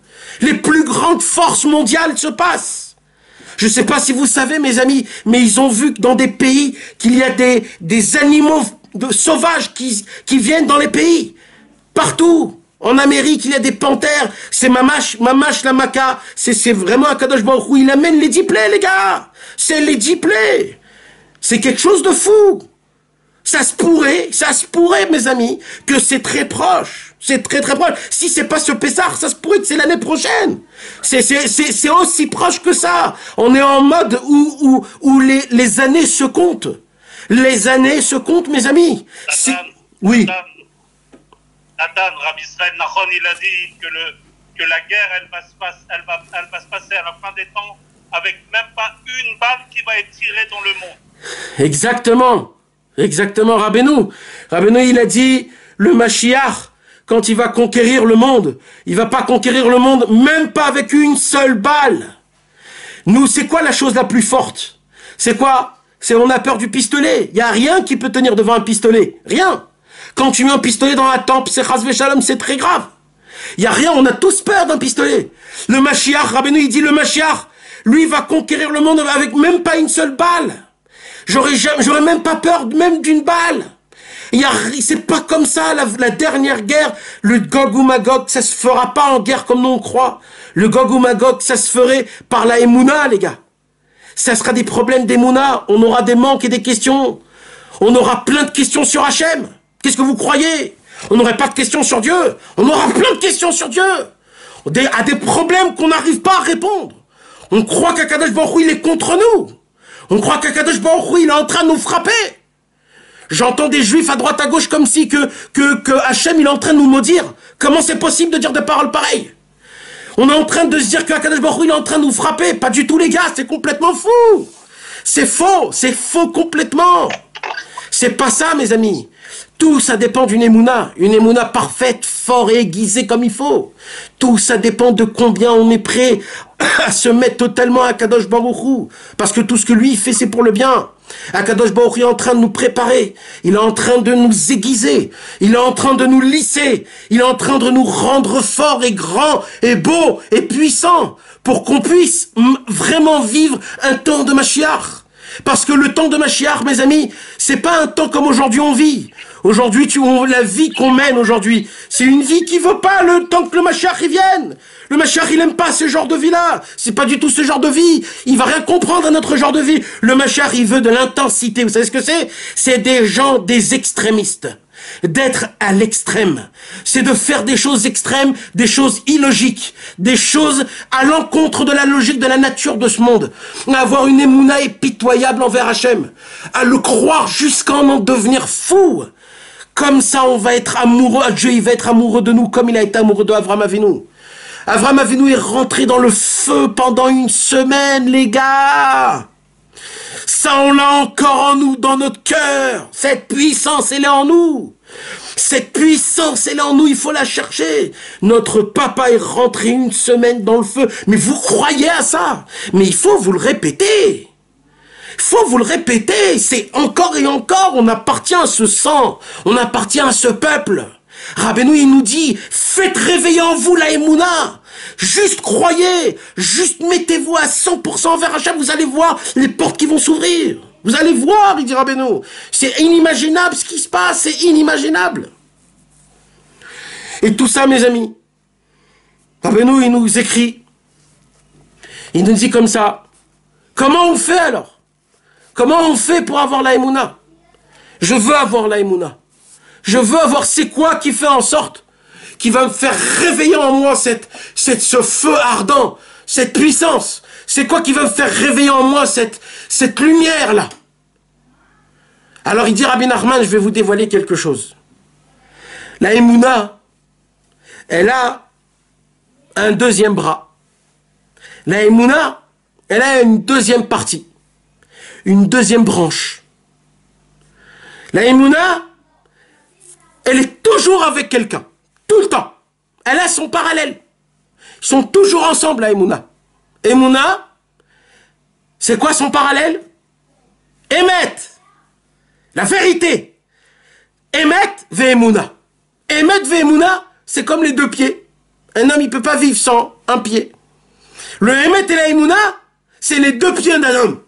Les plus grandes forces mondiales se passent. Je ne sais pas si vous savez, mes amis, mais ils ont vu que dans des pays, qu'il y a des animaux sauvages qui viennent dans les pays. Partout. En Amérique, il y a des panthères. C'est Mamash la Maca. C'est vraiment un Kadosh Baruch Hu. Il amène les 10 plaies, les gars. C'est les 10 plaies. C'est quelque chose de fou. Ça se pourrait, mes amis, que c'est très proche. C'est très très proche. Si c'est pas ce Pessah, ça se pourrait que c'est l'année prochaine. C'est aussi proche que ça. On est en mode où les années se comptent. Les années se comptent, mes amis. Oui.
Nathan, Rabbi Israël Nachon, il a dit que la guerre, elle va se passer à la fin des temps avec même pas une balle qui va être tirée dans le monde. Exactement, Rabbeinu. Rabbeinu, il a dit, le Mashiach, quand il va conquérir le monde, il va pas conquérir le monde, même pas avec une seule balle. Nous, c'est quoi la chose la plus forte? C'est quoi? C'est on a peur du pistolet. Il y a rien qui peut tenir devant un pistolet. Rien. Quand tu mets un pistolet dans la tempe, c'est chas v'shalom, c'est très grave. Il y a rien, on a tous peur d'un pistolet. Le Mashiach, Rabbeinu, il dit, le Mashiach, lui, va conquérir le monde avec même pas une seule balle. J'aurais même pas peur même d'une balle. C'est pas comme ça, la dernière guerre, le Gog ou Magog, ça se fera pas en guerre comme nous on croit. Le Gog ou Magog, ça se ferait par la Emouna, les gars. Ça sera des problèmes d'Emouna, on aura des manques et des questions. On aura plein de questions sur Hachem. Qu'est-ce que vous croyez? On n'aurait pas de questions sur Dieu. On aura plein de questions sur Dieu. À des problèmes qu'on n'arrive pas à répondre. On croit qu'Akadosh Baruch Hu, il est contre nous. On croit qu'Akadosh Baruch Hu, il est en train de nous frapper. J'entends des juifs à droite à gauche comme si que Hachem, il est en train de nous maudire. Comment c'est possible de dire des paroles pareilles? On est en train de se dire qu'Akadosh Baruch Hu, il est en train de nous frapper. Pas du tout, les gars, c'est complètement fou. C'est faux complètement. C'est pas ça, mes amis. Tout ça dépend d'une émouna parfaite, fort et aiguisée comme il faut. Tout ça dépend de combien on est prêt à se mettre totalement à Kadosh Baruch Hu. Parce que tout ce que lui il fait, c'est pour le bien. Akadosh Baruch Hu est en train de nous préparer. Il est en train de nous aiguiser. Il est en train de nous lisser. Il est en train de nous rendre forts et grands et beaux et puissants pour qu'on puisse vraiment vivre un temps de Mashiach. Parce que le temps de Mashiach, mes amis, c'est pas un temps comme aujourd'hui on vit. Aujourd'hui, la vie qu'on mène aujourd'hui, c'est une vie qui veut pas le temps que le Mashiach il vienne. Le Mashiach, il aime pas ce genre de vie-là. C'est pas du tout ce genre de vie. Il va rien comprendre à notre genre de vie. Le Mashiach, il veut de l'intensité. Vous savez ce que c'est? C'est des gens, des extrémistes. d'être à l'extrême. C'est de faire des choses extrêmes, des choses illogiques, des choses à l'encontre de la logique de la nature de ce monde. Avoir une émouna impitoyable envers Hachem, à le croire jusqu'à en devenir fou. Comme ça, on va être amoureux, Dieu il va être amoureux de nous comme il a été amoureux d'Avraham Avinu. Avraham Avinu est rentré dans le feu pendant une semaine, les gars. Ça, on l'a encore en nous, dans notre cœur. Cette puissance, elle est en nous. Cette puissance, elle est en nous, il faut la chercher. Notre papa est rentré une semaine dans le feu. Mais vous croyez à ça? Mais il faut vous le répéter. Il faut vous le répéter. C'est encore et encore, on appartient à ce sang. On appartient à ce peuple. Rabbeinu, il nous dit, faites réveiller en vous la Emouna. Juste croyez, juste mettez-vous à 100% vers Hachem, vous allez voir les portes qui vont s'ouvrir. Vous allez voir, il dit Rabbeinu. C'est inimaginable ce qui se passe, c'est inimaginable. Et tout ça, mes amis, Rabbeinu, il nous écrit, il nous dit comme ça, comment on fait alors? Comment on fait pour avoir la Emouna? Je veux avoir la Emouna. Je veux avoir, c'est quoi qui fait en sorte, qui va me faire réveiller en moi ce feu ardent, cette puissance. C'est quoi qui va me faire réveiller en moi cette lumière-là? Alors il dit Rabbi Nachman, je vais vous dévoiler quelque chose. La Emouna, elle a un deuxième bras. La Emouna, elle a une deuxième partie, une deuxième branche. La Emouna, elle est toujours avec quelqu'un, tout le temps. Elle a son parallèle. Ils sont toujours ensemble, la Emouna. Emouna, c'est quoi son parallèle? Emet, la vérité. Emet ve Emouna. Emet ve Emouna, c'est comme les deux pieds. Un homme, il ne peut pas vivre sans un pied. Le Emet et la Emouna, c'est les deux pieds d'un homme.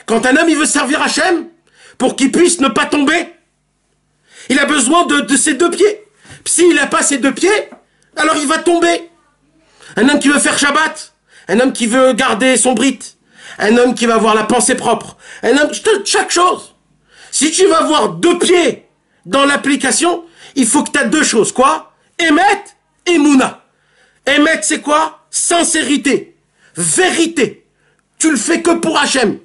Quand un homme, il veut servir Hachem, pour qu'il puisse ne pas tomber, il a besoin de ses deux pieds. S'il n'a pas ses deux pieds, alors il va tomber. Un homme qui veut faire Shabbat, un homme qui veut garder son brit, un homme qui va avoir la pensée propre, un homme, chaque chose. Si tu vas avoir deux pieds dans l'application, il faut que tu as deux choses. Quoi? Emet et Mouna. Emet, c'est quoi? Sincérité, vérité. Tu le fais que pour Hachem,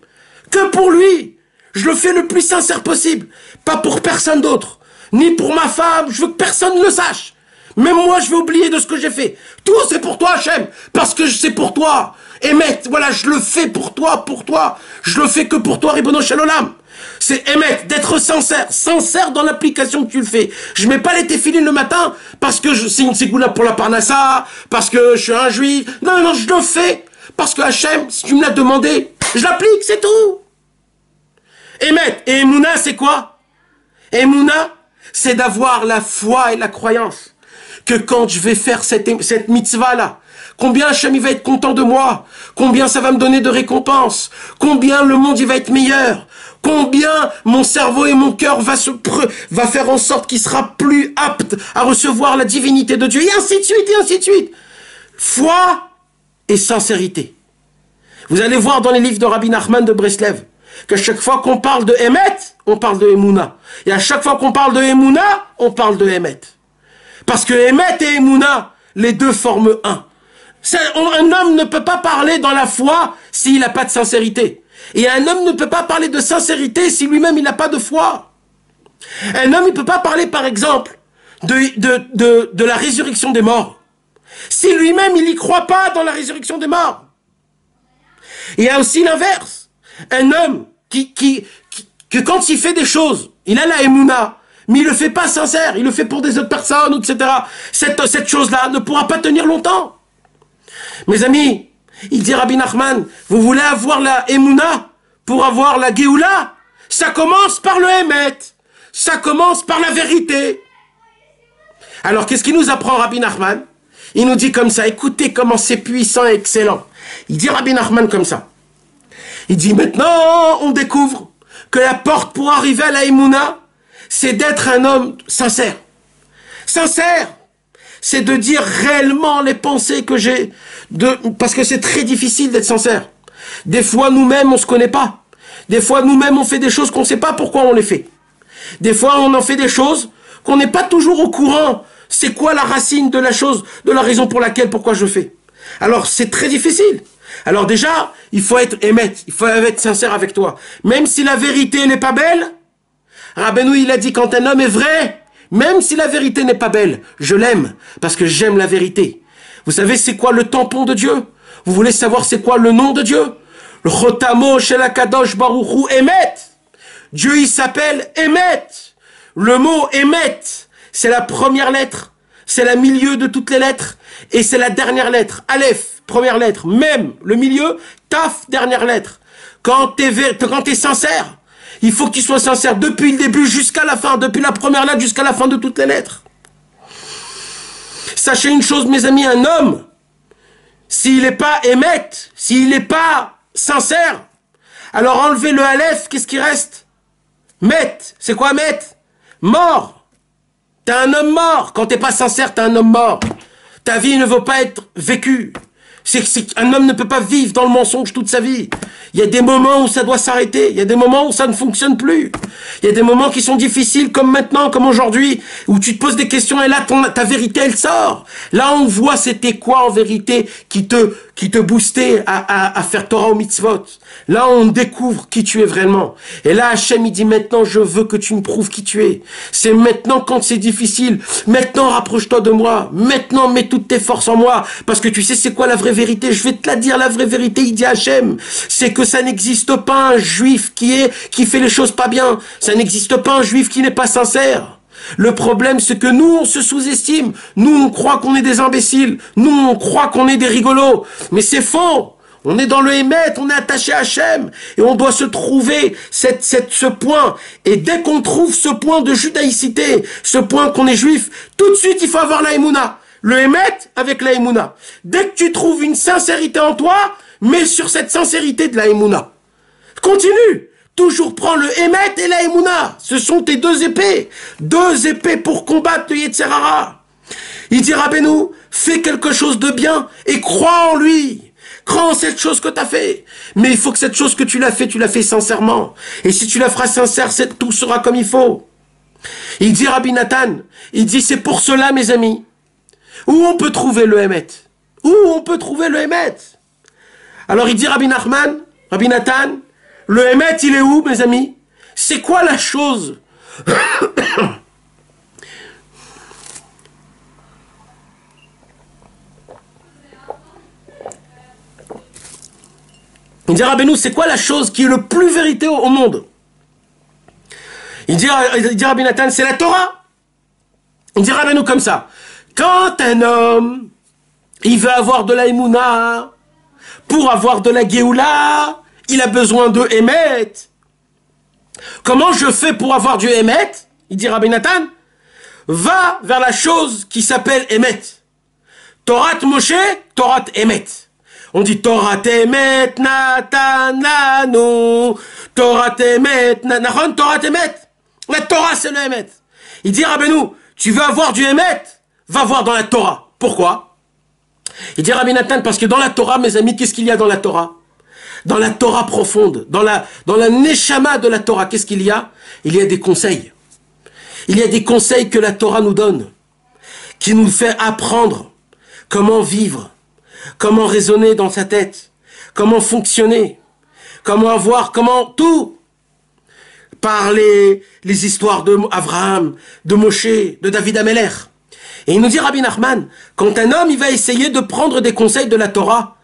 que pour lui. Je le fais le plus sincère possible, pas pour personne d'autre. Ni pour ma femme, je veux que personne ne le sache. Même moi, je vais oublier de ce que j'ai fait. Tout, c'est pour toi, Hachem, parce que c'est pour toi. Emet, voilà, je le fais pour toi, pour toi. Je le fais que pour toi, Ribono Shel Olam. C'est Emet, d'être sincère, sincère dans l'application que tu le fais. Je mets pas les téfilines le matin parce que c'est une ségoula pour la parnassa, parce que je suis un juif. Non, non, je le fais parce que Hachem, si tu me l'as demandé, je l'applique, c'est tout. Emet, et Emouna, c'est quoi? Emouna, c'est d'avoir la foi et la croyance que quand je vais faire cette mitzvah-là, combien Hachem il va être content de moi, combien ça va me donner de récompense, combien le monde il va être meilleur, combien mon cerveau et mon cœur va faire en sorte qu'il sera plus apte à recevoir la divinité de Dieu, et ainsi de suite, et ainsi de suite. Foi et sincérité. Vous allez voir dans les livres de Rabbi Nachman de Breslev, que chaque fois qu'on parle de Emet, on parle de Emouna. Et à chaque fois qu'on parle de Emouna, on parle de Emet. Parce que Emet et Emouna, les deux forment un. Un homme ne peut pas parler dans la foi s'il n'a pas de sincérité. Et un homme ne peut pas parler de sincérité si lui-même il n'a pas de foi. Un homme ne peut pas parler, par exemple, de la résurrection des morts si lui-même il n'y croit pas dans la résurrection des morts. Il y a aussi l'inverse. Un homme que quand il fait des choses, il a la Emouna, mais il le fait pas sincère, il le fait pour des autres personnes, etc. Cette chose-là ne pourra pas tenir longtemps. Mes amis, il dit Rabbi Nachman, vous voulez avoir la Emouna pour avoir la Géoula? Ça commence par le Emet, ça commence par la vérité. Alors qu'est-ce qu'il nous apprend Rabbi Nachman? Il nous dit comme ça, écoutez comment c'est puissant et excellent. Il dit Rabbi Nachman comme ça. Il dit maintenant on découvre que la porte pour arriver à la Emouna, c'est d'être un homme sincère. Sincère, c'est de dire réellement les pensées que j'ai, parce que c'est très difficile d'être sincère. Des fois nous-mêmes on se connaît pas. Des fois nous-mêmes on fait des choses qu'on ne sait pas pourquoi on les fait. Des fois, on en fait des choses qu'on n'est pas toujours au courant. C'est quoi la racine de la chose, de la raison pour laquelle, pourquoi je fais. Alors, c'est très difficile. Alors déjà, il faut être émette, il faut être sincère avec toi. Même si la vérité n'est pas belle, Rabbeinu, il a dit, quand un homme est vrai, même si la vérité n'est pas belle, je l'aime, parce que j'aime la vérité. Vous savez, c'est quoi le tampon de Dieu? Vous voulez savoir c'est quoi le nom de Dieu? Le Chotamo Shel HaKadosh Baruch Hu Emet. Dieu, il s'appelle Emet. Le mot Emet, c'est la première lettre, c'est le milieu de toutes les lettres, et c'est la dernière lettre. Aleph, première lettre, même le milieu, Taf, dernière lettre. Quand t'es sincère, il faut que tu sois sincère depuis le début jusqu'à la fin, depuis la première lettre jusqu'à la fin de toutes les lettres. Sachez une chose, mes amis, un homme, s'il n'est pas émette, s'il n'est pas sincère, alors enlevez le Aleph, qu'est-ce qui reste? Met, c'est quoi met? Mort. T'es un homme mort. Quand t'es pas sincère, t'es un homme mort. Ta vie ne veut pas être vécue. Un homme ne peut pas vivre dans le mensonge toute sa vie. Il y a des moments où ça doit s'arrêter. Il y a des moments où ça ne fonctionne plus. Il y a des moments qui sont difficiles, comme maintenant, comme aujourd'hui, où tu te poses des questions et là, ta vérité, elle sort. Là, on voit c'était quoi en vérité qui te boostait à faire Torah au mitzvot. Là, on découvre qui tu es vraiment. Et là, Hachem, il dit maintenant, je veux que tu me prouves qui tu es. C'est maintenant quand c'est difficile. Maintenant, rapproche-toi de moi. Maintenant, mets toutes tes forces en moi. Parce que tu sais, c'est quoi la vraie vérité? Je vais te la dire, la vraie vérité, il dit Hachem. C'est que ça n'existe pas un juif qui fait les choses pas bien. Ça n'existe pas un juif qui n'est pas sincère. Le problème, c'est que nous, on se sous-estime. Nous, on croit qu'on est des imbéciles. Nous, on croit qu'on est des rigolos. Mais c'est faux. On est dans le Hémet, on est attaché à Hachem. Et on doit se trouver ce point. Et dès qu'on trouve ce point de judaïcité, ce point qu'on est juif, tout de suite, il faut avoir la Emouna. Le Hémet avec la Emouna. Dès que tu trouves une sincérité en toi, mets sur cette sincérité de la Emouna. Continue. Toujours prends le Hémet et la Emouna. Ce sont tes deux épées. Deux épées pour combattre le Yetzer Hara. Il dit Rabbeinu, fais quelque chose de bien et crois en lui. Crois en cette chose que tu as fait. Mais il faut que cette chose que tu l'as fait sincèrement. Et si tu la feras sincère, tout sera comme il faut. Il dit Rabbi Nathan, il dit c'est pour cela, mes amis, où on peut trouver le Hémet. Où on peut trouver le Hémet. Alors il dit Rabbi Nathan, le Hémet, il est où, mes amis? C'est quoi la chose? Il dit Rabbeinu, c'est quoi la chose qui est le plus vérité au monde? Il dit Rabbi Nathan, c'est la Torah. Il dit Rabbeinu comme ça. Quand un homme, il veut avoir de la Emouna, pour avoir de la Géoula, il a besoin de Hémet. Comment je fais pour avoir du Hémet? Il dit Rabbi Nathan, va vers la chose qui s'appelle Hémet. Torah Moshe, Torah Hémet. On dit Torah Hémet, Natan Lanu, Torah Hémet, Nahon, Torah Hémet. La Torah, c'est le Hémet. Il dit Rabbeinu, tu veux avoir du Hémet? Va voir dans la Torah. Pourquoi? Il dit Rabbi Nathan, parce que dans la Torah, mes amis, qu'est-ce qu'il y a dans la Torah? Dans la Torah profonde, dans la Neshama de la Torah, qu'est-ce qu'il y a? Il y a des conseils. Il y a des conseils que la Torah nous donne, qui nous fait apprendre comment vivre, comment raisonner dans sa tête, comment fonctionner, comment avoir, comment tout. Par les histoires de Abraham, de Moshe, de David Ameler. Et il nous dit Rabbi Nachman, quand un homme il va essayer de prendre des conseils de la Torah,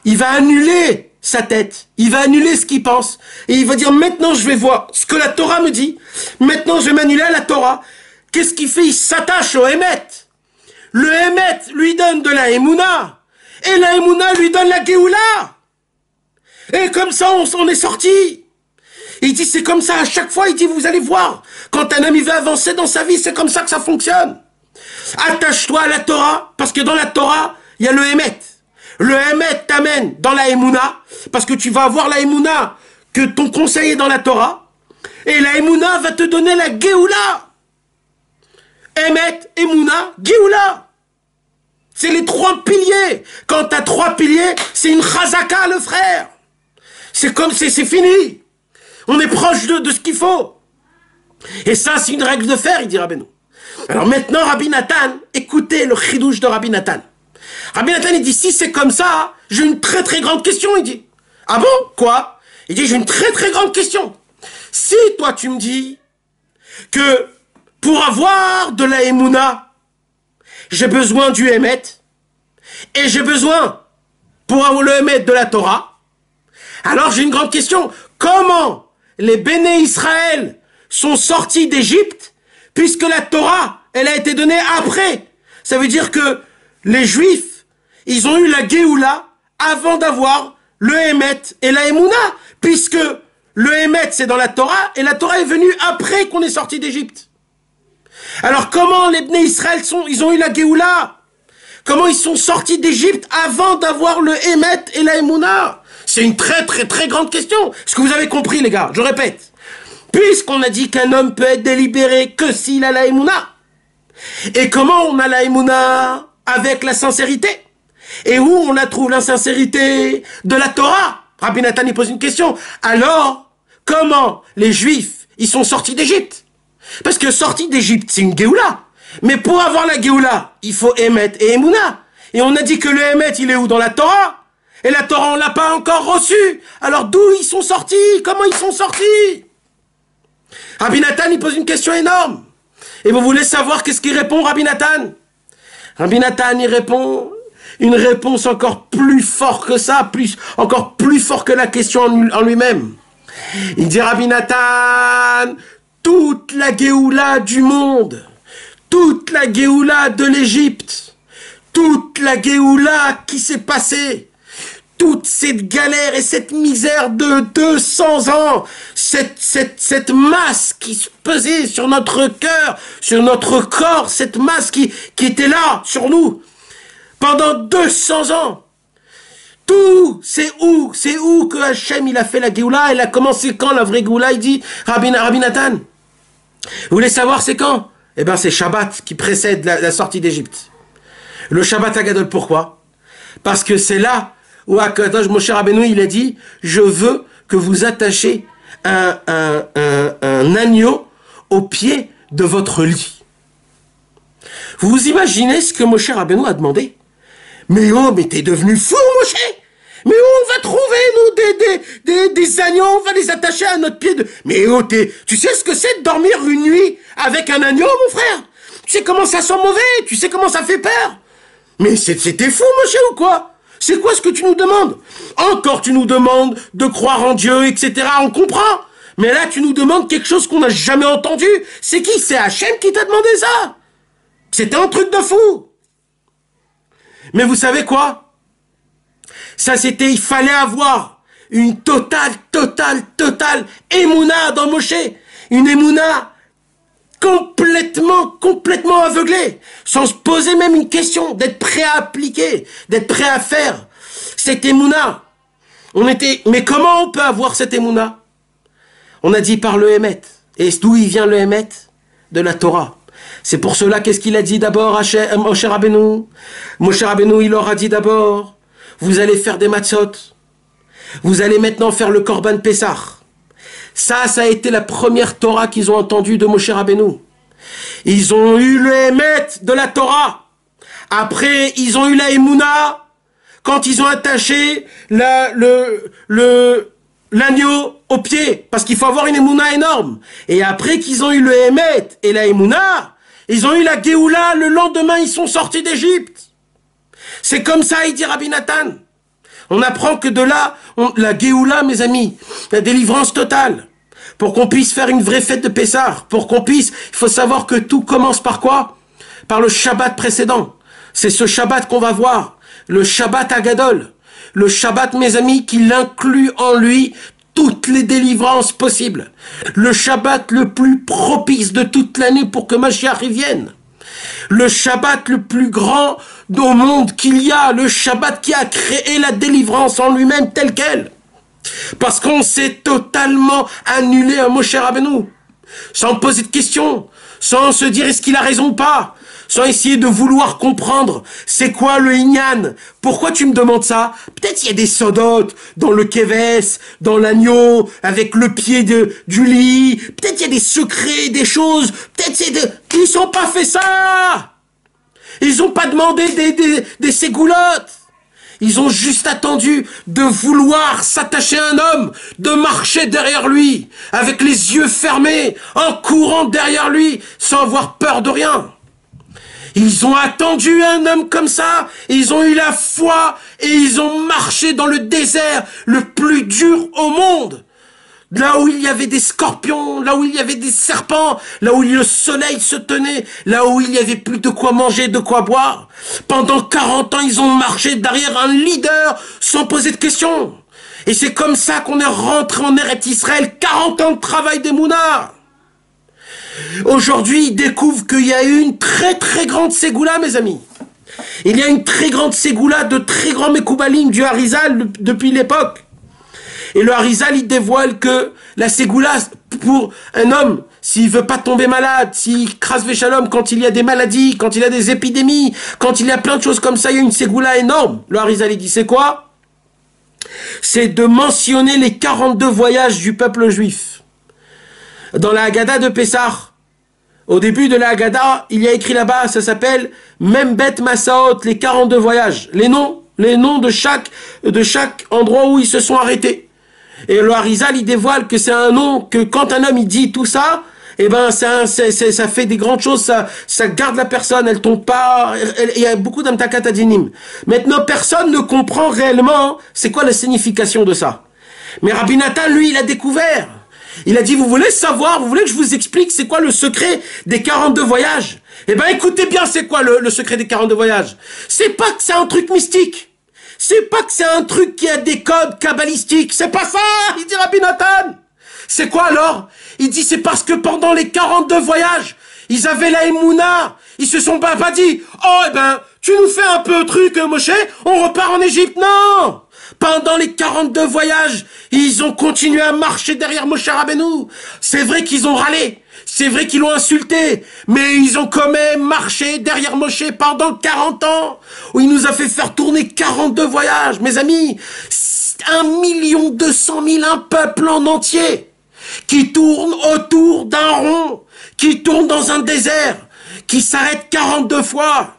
il va annuler sa tête, il va annuler ce qu'il pense, et il va dire maintenant je vais voir ce que la Torah me dit, maintenant je vais m'annuler à la Torah. Qu'est-ce qu'il fait? Il s'attache au Hémet. Le Hémet lui donne de la Emouna, et la Emouna lui donne la Géoula. Et comme ça on est sorti. Il dit c'est comme ça à chaque fois, il dit vous allez voir, quand un homme il veut avancer dans sa vie, c'est comme ça que ça fonctionne. Attache-toi à la Torah, parce que dans la Torah, il y a le Hémet. Le Hémet t'amène dans la Emouna, parce que tu vas avoir la Emouna, que ton conseil est dans la Torah, et la Emouna va te donner la Géoula. Hémet, Emouna, Géoula. C'est les trois piliers. Quand tu as trois piliers, c'est une chazaka, le frère. C'est comme, c'est fini. On est proche de ce qu'il faut. Et ça, c'est une règle de fer, il dit Rabbeinu. Alors maintenant, Rabbi Nathan, écoutez le chidouche de Rabbi Nathan. Rabbi Nathan, il dit, si c'est comme ça, j'ai une très très grande question, il dit. Ah bon? Quoi? Il dit, j'ai une très très grande question. Si toi tu me dis que pour avoir de la Emouna, j'ai besoin du Hémet, et j'ai besoin, pour avoir le Hémet, de la Torah, alors j'ai une grande question. Comment les Béné Israël sont sortis d'Égypte, puisque la Torah, elle a été donnée après? Ça veut dire que les Juifs, ils ont eu la Géoula avant d'avoir le Hémet et la Emouna, puisque le Hémet, c'est dans la Torah, et la Torah est venue après qu'on est sorti d'Égypte. Alors comment les Bnei Israël ils ont eu la Géoula? Comment ils sont sortis d'Égypte avant d'avoir le Hémet et la Emouna? C'est une très très très grande question. Est-ce que vous avez compris, les gars? Je répète. Puisqu'on a dit qu'un homme peut être délibéré que s'il a la Emouna. Et comment on a la Emouna? Avec la sincérité. Et où on la trouve, l'insincérité? De la Torah. Rabbi Nathan, il pose une question. Alors, comment les Juifs, ils sont sortis d'Égypte? Parce que sortis d'Égypte, c'est une Géoula. Mais pour avoir la Géoula, il faut Hémet et Emouna. Et on a dit que le Hémet, il est où? Dans la Torah. Et la Torah, on l'a pas encore reçue. Alors d'où ils sont sortis? Comment ils sont sortis? Rabbi Nathan, il pose une question énorme. Et vous voulez savoir qu'est-ce qu'il répond, Rabbi Nathan? Rabbi Nathan, il répond une réponse encore plus forte que ça, encore plus fort que la question en lui-même. Il dit, Rabbi Nathan, toute la Géoula du monde, toute la Géoula de l'Égypte, toute la Géoula qui s'est passée, toute cette galère et cette misère de 200 ans, cette masse qui se pesait sur notre cœur, sur notre corps, cette masse qui était là, sur nous, pendant 200 ans. Tout, c'est où que Hachem, il a fait la Géoula? Elle a commencé quand, la vraie Géoula? Il dit, Rabbi Nathan. Vous voulez savoir c'est quand? Eh bien, c'est Shabbat qui précède la sortie d'Égypte. Le Shabbat Hagadol, pourquoi? Parce que c'est là où Akadosh Moshe Rabbeinu, il a dit, je veux que vous attachiez un agneau au pied de votre lit. Vous vous imaginez ce que Moshe Rabbeinu a demandé? Mais oh, mais t'es devenu fou, Moshe! Mais où on va trouver, nous, des agneaux, on va les attacher à notre pied de... Mais oh, tu sais ce que c'est de dormir une nuit avec un agneau, mon frère? Tu sais comment ça sent mauvais? Tu sais comment ça fait peur? Mais c'était fou, Moshe, ou quoi? C'est quoi ce que tu nous demandes? Encore tu nous demandes de croire en Dieu, etc. On comprend. Mais là, tu nous demandes quelque chose qu'on n'a jamais entendu. C'est qui? C'est Hachem qui t'a demandé ça. C'était un truc de fou. Mais vous savez quoi? Ça, c'était, il fallait avoir une totale émouna dans Moshe. Une émouna complètement aveuglée, sans se poser même une question, d'être prêt à appliquer, d'être prêt à faire cette émouna. Mais comment on peut avoir cette émouna? On a dit par le Hémet. Et d'où il vient le Hémet? De la Torah. C'est pour cela, qu'est-ce qu'il a dit d'abord à Moshe Rabbeinu? Moshe Rabbeinu, il leur a dit d'abord, vous allez faire des matzot. Vous allez maintenant faire le Korban Pessah. Ça a été la première Torah qu'ils ont entendue de Moshe Rabbeinu. Ils ont eu le Hémet de la Torah. Après, ils ont eu la Emouna quand ils ont attaché l'agneau au pied. Parce qu'il faut avoir une Emouna énorme. Et après qu'ils ont eu le Hémet et la Emouna, ils ont eu la Géoula. Le lendemain, ils sont sortis d'Égypte. C'est comme ça, il dit Rabbi Nathan. On apprend que de là, la Géoula, mes amis, la délivrance totale, pour qu'on puisse faire une vraie fête de Pessah, il faut savoir que tout commence par quoi? Par le Shabbat précédent. C'est ce Shabbat qu'on va voir, le Shabbat Hagadol. Le Shabbat, mes amis, qui inclut en lui toutes les délivrances possibles. Le Shabbat le plus propice de toute l'année pour que Mashiach y vienne. Le Shabbat le plus grand au monde qu'il y a, le Shabbat qui a créé la délivrance en lui-même telle qu'elle. Parce qu'on s'est totalement annulé à Moshe Rabbeinu, sans poser de questions, sans se dire est-ce qu'il a raison ou pas, sans essayer de vouloir comprendre c'est quoi le Inyan. Pourquoi tu me demandes ça? Peut-être il y a des sodotes dans le keves, dans l'agneau, avec le pied du lit. Peut-être il y a des secrets, des choses. Peut-être c'est ils n'ont pas fait ça. Ils n'ont pas demandé des ségoulottes. Ils ont juste attendu de vouloir s'attacher à un homme, de marcher derrière lui, avec les yeux fermés, en courant derrière lui, sans avoir peur de rien. Ils ont attendu un homme comme ça, ils ont eu la foi, et ils ont marché dans le désert le plus dur au monde. Là où il y avait des scorpions, là où il y avait des serpents, là où le soleil se tenait, là où il y avait plus de quoi manger, de quoi boire. Pendant 40 ans, ils ont marché derrière un leader sans poser de questions. Et c'est comme ça qu'on est rentré en Eretz Israël, 40 ans de travail des Mouna. Aujourd'hui, ils découvrent qu'il y a eu une très très grande ségoula, mes amis. Il y a une très grande ségoula de très grands Mekoubalim du Harizal depuis l'époque. Et le Harizal, il dévoile que la ségoula, pour un homme, s'il veut pas tomber malade, s'il crase Véchalom, quand il y a des maladies, quand il y a des épidémies, quand il y a plein de choses comme ça, il y a une ségoula énorme. Le Harizal, il dit, c'est quoi? C'est de mentionner les 42 voyages du peuple juif. Dans la Haggadah de Pessah, au début de la Haggadah, il y a écrit là-bas, ça s'appelle Membet Masaot, les 42 voyages. Les noms de chaque endroit où ils se sont arrêtés. Et le Harizal, il dévoile que c'est un nom que quand un homme il dit tout ça, eh ben ça fait des grandes choses, ça garde la personne, elle tombe pas. Il y a beaucoup d'amtakatadinim. Maintenant, personne ne comprend réellement c'est quoi la signification de ça. Mais Rabbi Nathan, lui, il a découvert. Il a dit, vous voulez savoir, vous voulez que je vous explique c'est quoi le secret des 42 voyages? Eh ben écoutez bien, c'est quoi le secret des 42 voyages? C'est pas que c'est un truc mystique. C'est pas que c'est un truc qui a des codes kabbalistiques. C'est pas ça, il dit Rabbi Nathan. C'est quoi alors? Il dit c'est parce que pendant les 42 voyages, ils avaient la Emouna. Ils se sont pas dit, oh eh ben, tu nous fais un peu truc Moshe, on repart en Égypte. Non! Pendant les 42 voyages, ils ont continué à marcher derrière Moshe Rabbeinu. C'est vrai qu'ils ont râlé. C'est vrai qu'ils l'ont insulté, mais ils ont quand même marché derrière Moshe pendant 40 ans, où il nous a fait faire tourner 42 voyages, mes amis. 1 200 000, un peuple en entier, qui tourne autour d'un rond, qui tourne dans un désert, qui s'arrête 42 fois.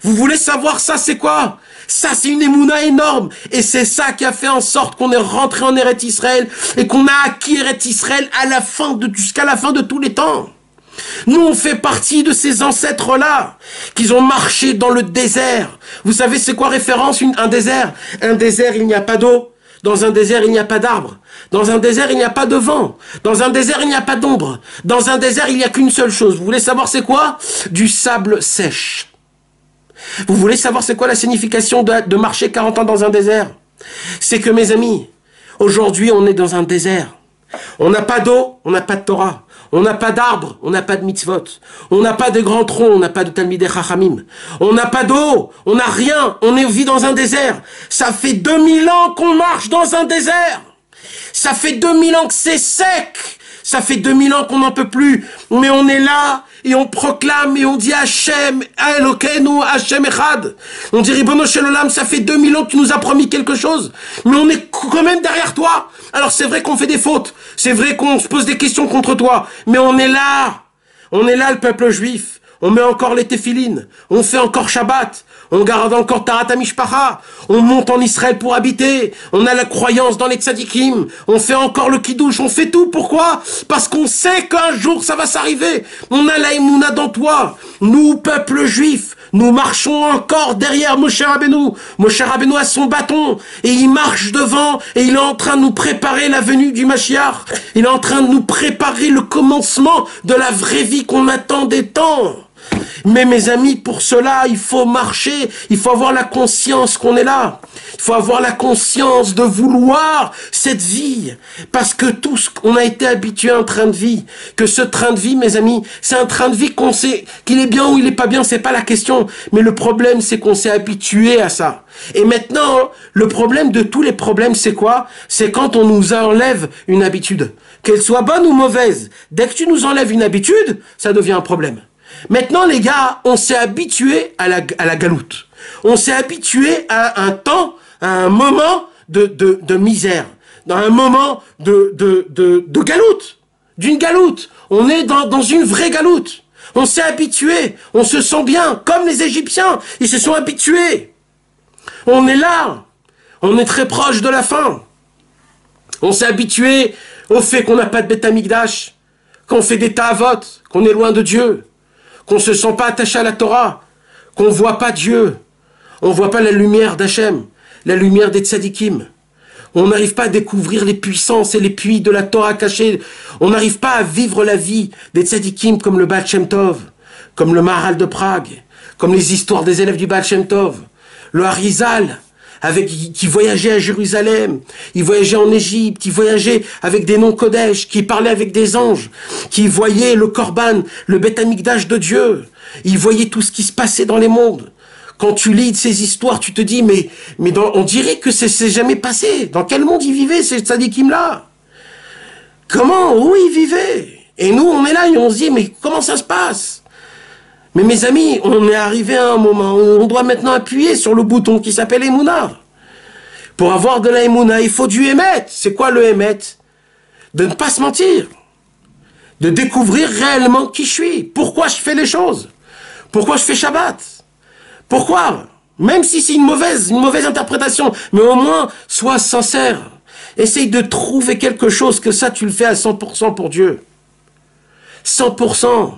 Vous voulez savoir ça, c'est quoi? Ça, c'est une émouna énorme. Et c'est ça qui a fait en sorte qu'on est rentré en Eretz Israël et qu'on a acquis Eretz Israël jusqu'à la fin de tous les temps. Nous, on fait partie de ces ancêtres-là qui ont marché dans le désert. Vous savez, c'est quoi référence un désert? Un désert, il n'y a pas d'eau. Dans un désert, il n'y a pas d'arbres. Dans un désert, il n'y a pas de vent. Dans un désert, il n'y a pas d'ombre. Dans un désert, il n'y a qu'une seule chose. Vous voulez savoir c'est quoi? Du sable sèche. Vous voulez savoir c'est quoi la signification de marcher 40 ans dans un désert? C'est que, mes amis, aujourd'hui, on est dans un désert. On n'a pas d'eau, on n'a pas de Torah. On n'a pas d'arbres, on n'a pas de mitzvot. On n'a pas de grands troncs, on n'a pas de Talmidei Chachamim. On n'a pas d'eau, on n'a rien, vit dans un désert. Ça fait 2000 ans qu'on marche dans un désert. Ça fait 2000 ans que c'est sec. Ça fait 2000 ans qu'on n'en peut plus. Mais on est là et on proclame et on dit Hachem, Elokeinu, Hachem Echad. On dit Ribono Shel Olam, ça fait 2000 ans que tu nous as promis quelque chose. Mais on est quand même derrière toi. Alors c'est vrai qu'on fait des fautes. C'est vrai qu'on se pose des questions contre toi. Mais on est là. On est là, le peuple juif. On met encore les téphilines. On fait encore Shabbat. On garde encore Tarat HaMishpacha. On monte en Israël pour habiter. On a la croyance dans les tzadikim. On fait encore le kiddush. On fait tout. Pourquoi? Parce qu'on sait qu'un jour ça va s'arriver. On a la émouna dans toi. Nous, peuple juif, nous marchons encore derrière Moshe Rabbeinu. Moshe Rabbeinu a son bâton et il marche devant et il est en train de nous préparer la venue du Mashiach. Il est en train de nous préparer le commencement de la vraie vie qu'on attend des temps. Mais mes amis, pour cela, il faut marcher, il faut avoir la conscience qu'on est là. Il faut avoir la conscience de vouloir cette vie. Parce que tout ce qu'on a été habitué à un train de vie, que ce train de vie, mes amis, c'est un train de vie qu'on sait qu'il est bien ou il est pas bien, c'est pas la question. Mais le problème, c'est qu'on s'est habitué à ça. Et maintenant, le problème de tous les problèmes, c'est quoi? C'est quand on nous enlève une habitude. Qu'elle soit bonne ou mauvaise. Dès que tu nous enlèves une habitude, ça devient un problème. Maintenant, les gars, on s'est habitué à la galoute. On s'est habitué à un temps, à un moment de misère, dans un moment de galoute, d'une galoute. On est dans une vraie galoute. On s'est habitué, on se sent bien, comme les Égyptiens, ils se sont habitués. On est là, on est très proche de la fin. On s'est habitué au fait qu'on n'a pas de Beth Amikdash, qu'on fait des ta'avot, qu'on est loin de Dieu, qu'on ne se sent pas attaché à la Torah, qu'on ne voit pas Dieu, on ne voit pas la lumière d'Hachem, la lumière des tzadikim. On n'arrive pas à découvrir les puissances et les puits de la Torah cachée. On n'arrive pas à vivre la vie des tzadikim comme le Baal Shem Tov, comme le Maharal de Prague, comme les histoires des élèves du Baal Shem Tov, le Harizal, qui voyageait à Jérusalem, il voyageait en Égypte, il voyageait avec des noms Kodesh, qui parlait avec des anges, qui voyait le Korban, le Beth Amikdash de Dieu. Il voyait tout ce qui se passait dans les mondes. Quand tu lis ces histoires, tu te dis, mais on dirait que c'est jamais passé. Dans quel monde ils vivaient, ces tzadikim-là? Comment? Où ils vivaient? Et nous, on est là et on se dit, mais comment ça se passe? Mais mes amis, on est arrivé à un moment où on doit maintenant appuyer sur le bouton qui s'appelle Emouna. Pour avoir de la Emouna, il faut du Emet. C'est quoi le Emet? De ne pas se mentir. De découvrir réellement qui je suis. Pourquoi je fais les choses? Pourquoi je fais Shabbat? Pourquoi? Même si c'est une mauvaise interprétation, mais au moins, sois sincère. Essaye de trouver quelque chose, que ça, tu le fais à 100% pour Dieu. 100%.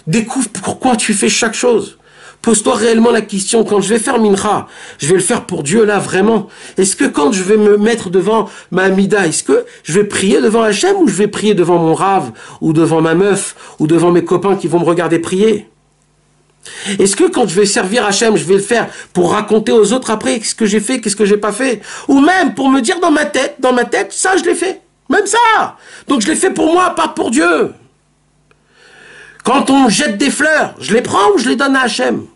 Découvre pourquoi tu fais chaque chose. Pose-toi réellement la question, quand je vais faire Mincha, je vais le faire pour Dieu là, vraiment. Est-ce que quand je vais me mettre devant ma Amida, est-ce que je vais prier devant Hachem ou je vais prier devant mon rave, ou devant ma meuf, ou devant mes copains qui vont me regarder prier? Est-ce que quand je vais servir Hachem, je vais le faire pour raconter aux autres après ce que j'ai fait, qu'est-ce que j'ai pas fait? Ou même pour me dire dans ma tête, ça je l'ai fait. Même ça. Donc je l'ai fait pour moi, pas pour Dieu. Quand on jette des fleurs, je les prends ou je les donne à Hachem?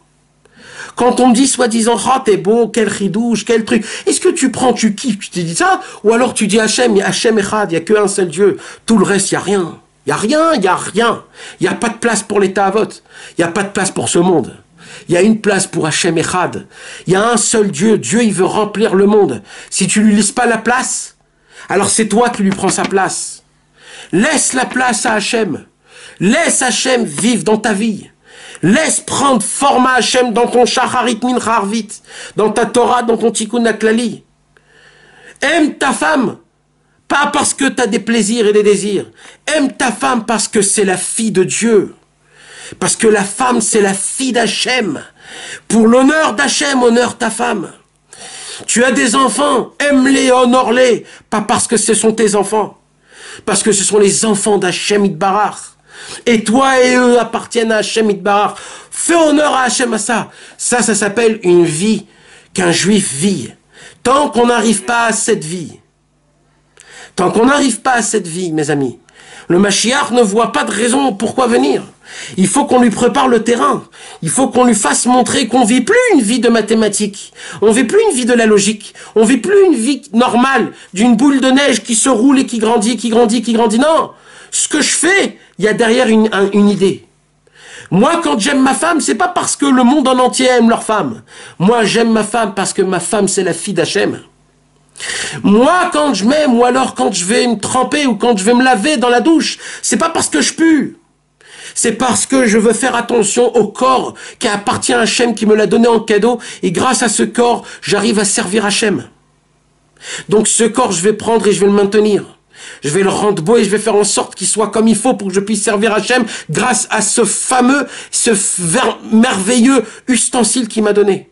Quand on me dit soi-disant, oh t'es beau, quel chidouche, quel truc, est-ce que tu prends, tu kiffes, tu te dis ça? Ou alors tu dis Hachem Echad, il n'y a qu'un seul Dieu, tout le reste, il n'y a rien. Il n'y a rien, il n'y a rien. Il n'y a pas de place pour les ta'avot. Il n'y a pas de place pour ce monde. Il y a une place pour Hachem Echad. Il y a un seul Dieu. Dieu, il veut remplir le monde. Si tu lui laisses pas la place, alors c'est toi qui lui prends sa place. Laisse la place à Hachem. Laisse Hachem vivre dans ta vie. Laisse prendre forme à Hachem dans ton Shacharit Mincha Arvit, dans ta Torah, dans ton Tikkun Aklali. Aime ta femme. Pas parce que tu as des plaisirs et des désirs. Aime ta femme parce que c'est la fille de Dieu. Parce que la femme, c'est la fille d'Hachem. Pour l'honneur d'Hachem, honore ta femme. Tu as des enfants, aime-les, honore-les. Pas parce que ce sont tes enfants. Parce que ce sont les enfants d'Hachem Itbarach. Et toi et eux appartiennent à Hachem Itbarach. Fais honneur à Hachem à ça. Ça s'appelle une vie qu'un juif vit. Tant qu'on n'arrive pas à cette vie, tant qu'on n'arrive pas à cette vie, mes amis, le Mashiach ne voit pas de raison pourquoi venir. Il faut qu'on lui prépare le terrain. Il faut qu'on lui fasse montrer qu'on ne vit plus une vie de mathématiques. On ne vit plus une vie de la logique. On ne vit plus une vie normale d'une boule de neige qui se roule et qui grandit, qui grandit, qui grandit. Non, ce que je fais, il y a derrière une idée. Moi, quand j'aime ma femme, c'est pas parce que le monde en entier aime leur femme. Moi, j'aime ma femme parce que ma femme, c'est la fille d'Hachem. Moi, quand je m'aime, ou alors quand je vais me tremper, ou quand je vais me laver dans la douche, c'est pas parce que je pue. C'est parce que je veux faire attention au corps qui appartient à Hachem, qui me l'a donné en cadeau, et grâce à ce corps, j'arrive à servir Hachem. Donc ce corps, je vais prendre et je vais le maintenir. Je vais le rendre beau et je vais faire en sorte qu'il soit comme il faut pour que je puisse servir Hachem grâce à ce fameux, merveilleux ustensile qu'il m'a donné.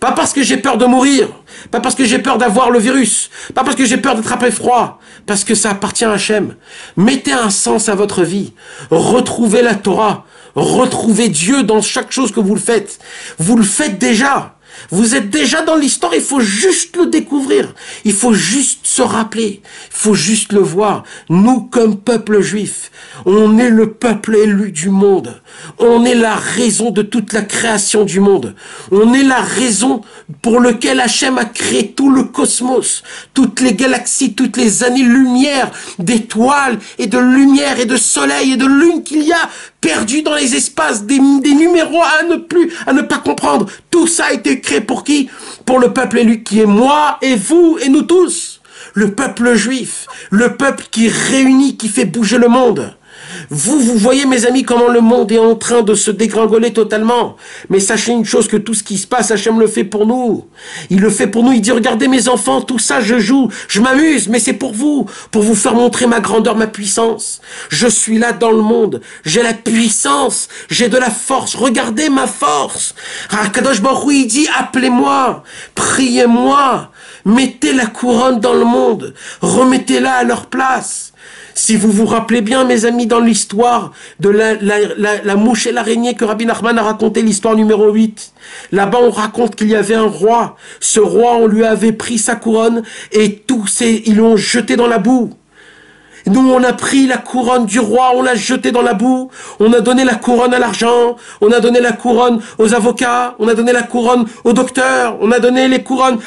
Pas parce que j'ai peur de mourir, pas parce que j'ai peur d'avoir le virus, pas parce que j'ai peur d'attraper froid, parce que ça appartient à Hachem. Mettez un sens à votre vie, retrouvez la Torah, retrouvez Dieu dans chaque chose que vous le faites. Vous le faites déjà. Vous êtes déjà dans l'histoire, il faut juste le découvrir. Il faut juste se rappeler. Il faut juste le voir. Nous, comme peuple juif, on est le peuple élu du monde. On est la raison de toute la création du monde. On est la raison pour laquelle Hachem a créé tout le cosmos, toutes les galaxies, toutes les années-lumière d'étoiles et de lumière et de soleil et de lune qu'il y a. perdu dans les espaces, des numéros à ne pas comprendre. Tout ça a été créé pour qui? Pour le peuple élu qui est moi et vous et nous tous. Le peuple juif, le peuple qui réunit, qui fait bouger le monde. Vous voyez, mes amis, comment le monde est en train de se dégringoler totalement. Mais sachez une chose, que tout ce qui se passe, Hachem le fait pour nous. Il le fait pour nous. Il dit, regardez mes enfants, tout ça, je joue, je m'amuse, mais c'est pour vous faire montrer ma grandeur, ma puissance. Je suis là dans le monde. J'ai la puissance, j'ai de la force. Regardez ma force. Kadosh Baruch Hu, il dit, appelez-moi, priez-moi, mettez la couronne dans le monde, remettez-la à leur place. Si vous vous rappelez bien, mes amis, dans l'histoire de la mouche et l'araignée que Rabbi Nachman a raconté, l'histoire numéro 8, là-bas on raconte qu'il y avait un roi. Ce roi, on lui avait pris sa couronne et ils l'ont jeté dans la boue. Nous, on a pris la couronne du roi, on l'a jetée dans la boue, on a donné la couronne à l'argent, on a donné la couronne aux avocats, on a donné la couronne aux docteurs, on a donné les couronnes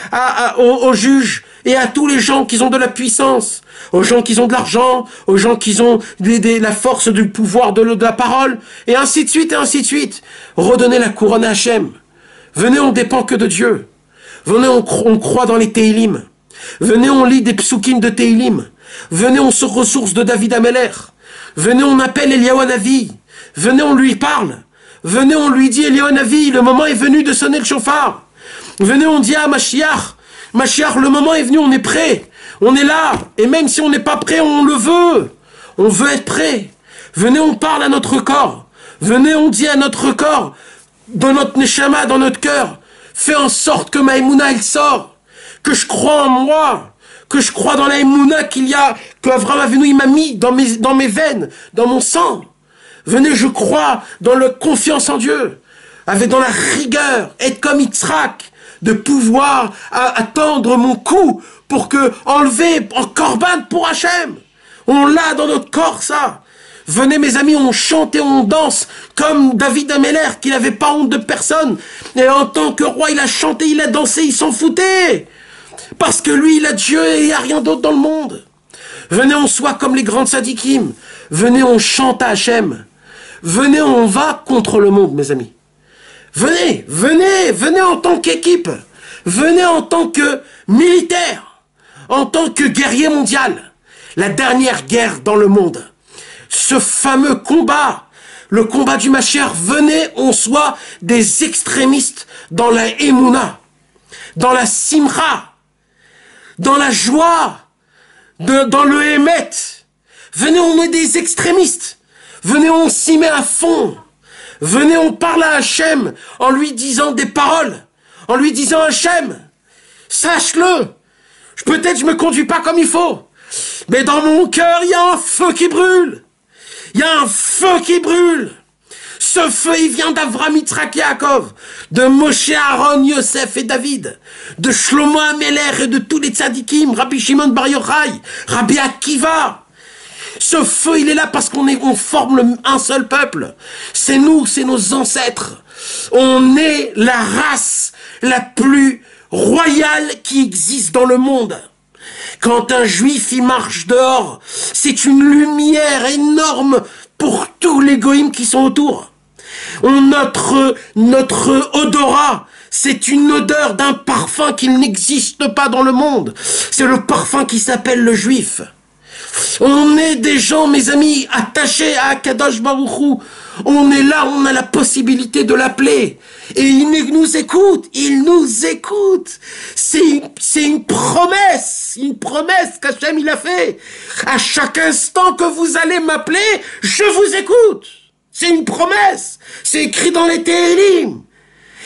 aux juges et à tous les gens qui ont de la puissance, aux gens qui ont de l'argent, aux gens qui ont la force du pouvoir de la parole, et ainsi de suite, et ainsi de suite. Redonnez la couronne à Hachem. Venez, on dépend que de Dieu. Venez, on croit dans les Teilim. Venez, on lit des psukim de Teilim. Venez, on se ressource de David Ameller. Venez, on appelle Eliyahu Hanavi. Venez, on lui parle. Venez, on lui dit, Eliyahu Hanavi, le moment est venu de sonner le chauffard. Venez, on dit à Mashiach, Mashiach, le moment est venu, on est prêt. On est là. Et même si on n'est pas prêt, on le veut. On veut être prêt. Venez, on parle à notre corps. Venez, on dit à notre corps, dans notre neshama, dans notre cœur, fais en sorte que ma émouna, elle sort. Que je crois en moi. Que je crois dans la émouna que Avraham Avinu, il m'a mis dans mes veines, dans mon sang. Venez, je crois dans la confiance en Dieu, dans la rigueur, être comme Yitzhak, de pouvoir attendre mon coup pour enlever en corban pour Hachem. On l'a dans notre corps, ça. Venez, mes amis, on chante et on danse comme David Ameller, qui n'avait pas honte de personne. Et en tant que roi, il a chanté, il a dansé, il s'en foutait. Parce que lui, il a Dieu et il n'y a rien d'autre dans le monde. Venez, on soit comme les grands tzadikim. Venez, on chante à Hachem. Venez, on va contre le monde, mes amis. Venez, venez, venez en tant qu'équipe. Venez en tant que militaire. En tant que guerrier mondial. La dernière guerre dans le monde. Ce fameux combat. Le combat du Mashiach. Venez, on soit des extrémistes dans la Emouna. Dans la Simcha. Dans la joie, dans le Hémet. Venez, on est des extrémistes. Venez, on s'y met à fond. Venez, on parle à Hachem en lui disant des paroles. En lui disant, Hachem, sache-le. Peut-être je me conduis pas comme il faut. Mais dans mon cœur, il y a un feu qui brûle. Il y a un feu qui brûle. Ce feu, il vient d'Avram, Yitzhak, Yaakov, de Moshe, Aaron, Yosef et David, de Shlomo Ameler et de tous les tzadikim, Rabbi Shimon Bar Yochai, Rabbi Akiva. Ce feu, il est là parce qu'on forme un seul peuple. C'est nous, c'est nos ancêtres. On est la race la plus royale qui existe dans le monde. Quand un juif, il marche dehors, c'est une lumière énorme pour tous les goïms qui sont autour. Notre odorat, c'est une odeur d'un parfum qui n'existe pas dans le monde. C'est le parfum qui s'appelle le juif. On est des gens, mes amis, attachés à Kadosh Baruch Hu. On est là, on a la possibilité de l'appeler. Et il nous écoute, il nous écoute. C'est une promesse qu'Hachem il a fait. À chaque instant que vous allez m'appeler, je vous écoute. C'est une promesse. C'est écrit dans les Tehillim.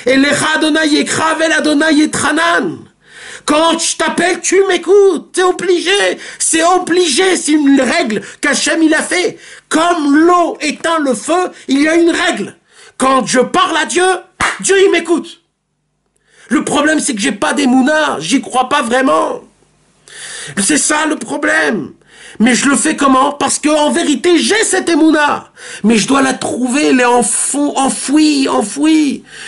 Et l'Echa Adonai Yekra vel Adonai Yetranan. Quand je t'appelle, tu m'écoutes. C'est obligé. C'est obligé. C'est une règle qu'Hachem il a fait. Comme l'eau éteint le feu, il y a une règle. Quand je parle à Dieu, Dieu il m'écoute. Le problème c'est que j'ai pas d'émouna. J'y crois pas vraiment. C'est ça le problème. Mais je le fais comment? Parce qu'en vérité, j'ai cette émouna. Mais je dois la trouver, elle est enfouie.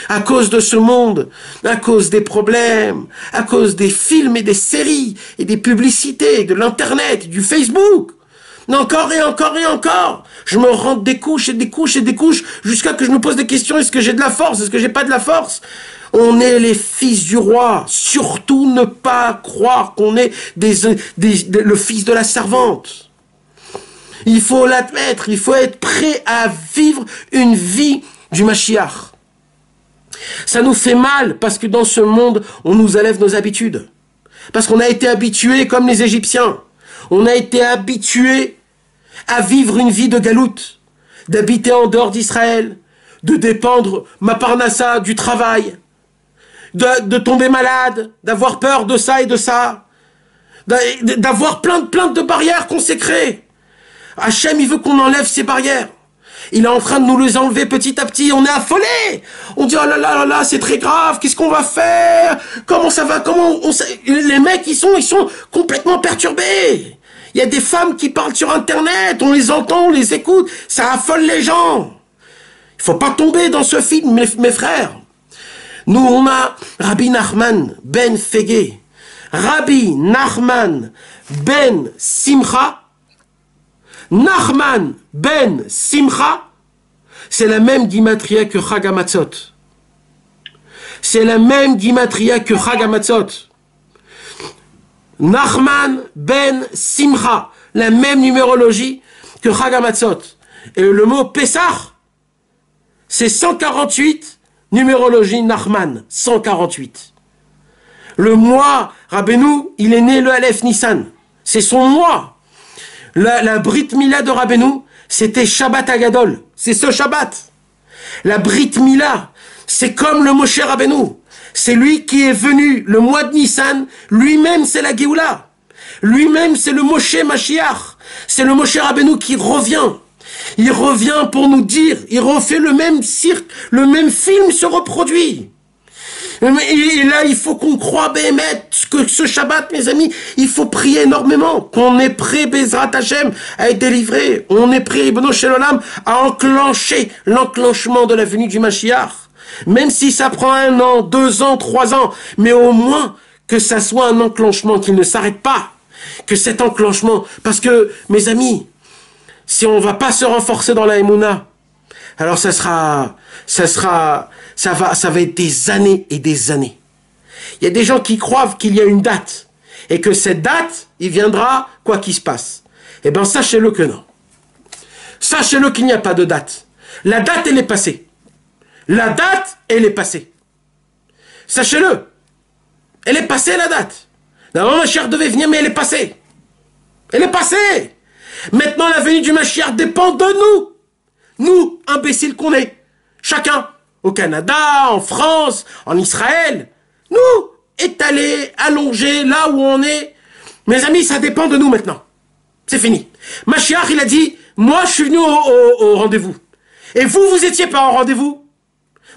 À cause de ce monde, à cause des problèmes, à cause des films et des séries, et des publicités, de l'internet, du Facebook. Mais encore et encore et encore. Je me rentre des couches et des couches et des couches jusqu'à que je me pose des questions. Est-ce que j'ai de la force? Est-ce que j'ai pas de la force? On est les fils du roi. Surtout ne pas croire qu'on est le fils de la servante. Il faut l'admettre. Il faut être prêt à vivre une vie du Mashiach. Ça nous fait mal parce que dans ce monde, on nous enlève nos habitudes. Parce qu'on a été habitués comme les Égyptiens. On a été habitués à vivre une vie de galoute, d'habiter en dehors d'Israël, de dépendre ma parnassa du travail, de tomber malade, d'avoir peur de ça et de ça, d'avoir plein de barrières qu'on s'est créées. Hachem, il veut qu'on enlève ces barrières. Il est en train de nous les enlever petit à petit. On est affolés. On dit, oh là là là là, c'est très grave. Qu'est-ce qu'on va faire? Comment ça va? Les mecs, ils sont complètement perturbés. Il y a des femmes qui parlent sur Internet. On les entend, on les écoute. Ça affole les gens. Il faut pas tomber dans ce film, mes frères. Nous, on a Rabbi Nachman ben Fege. Rabbi Nachman ben Simcha. Nachman ben Simcha, c'est la même gimatria que Chag HaMatzot. C'est la même gimatria que Chag HaMatzot. Nachman ben Simcha, la même numérologie que Chag HaMatzot. Et le mot Pessah, c'est 148, numérologie Nachman, 148. Le mois, Rabbeinu, il est né le Aleph Nissan. C'est son mois. La Brit Mila de Rabbeinu, c'était Shabbat Agadol. C'est ce Shabbat. La Brit Mila, c'est comme le Moshe Rabbeinu. C'est lui qui est venu le mois de Nissan. Lui-même, c'est la Géoula. Lui-même, c'est le Moshe Mashiach. C'est le Moshe Rabbeinu qui revient. Il revient pour nous dire, il refait le même cirque, le même film se reproduit. Et là, il faut qu'on croit, Béhémet, que ce Shabbat, mes amis, il faut prier énormément, qu'on est prêt, Bezrat Hashem, à être délivré. On est prêt, Ibn Shelolam, à enclencher l'enclenchement de la venue du Mashiach. Même si ça prend 1 an, 2 ans, 3 ans, mais au moins que ça soit un enclenchement qui ne s'arrête pas. Que cet enclenchement, parce que, mes amis, si on ne va pas se renforcer dans la Emouna, alors ça va être des années et des années. Il y a des gens qui croient qu'il y a une date et que cette date, il viendra quoi qu'il se passe. Eh bien, sachez-le que non. Sachez-le qu'il n'y a pas de date. La date, elle est passée. La date, elle est passée. Sachez-le. Elle est passée, la date. D'abord, Mashiach devait venir, mais elle est passée. Elle est passée. Maintenant, la venue du Mashiach dépend de nous. Nous, imbéciles qu'on est. Chacun. Au Canada, en France, en Israël. Nous, étalés, allongés, là où on est. Mes amis, ça dépend de nous maintenant. C'est fini. Mashiach, il a dit, moi, je suis venu au rendez-vous. Et vous, vous étiez pas au rendez-vous.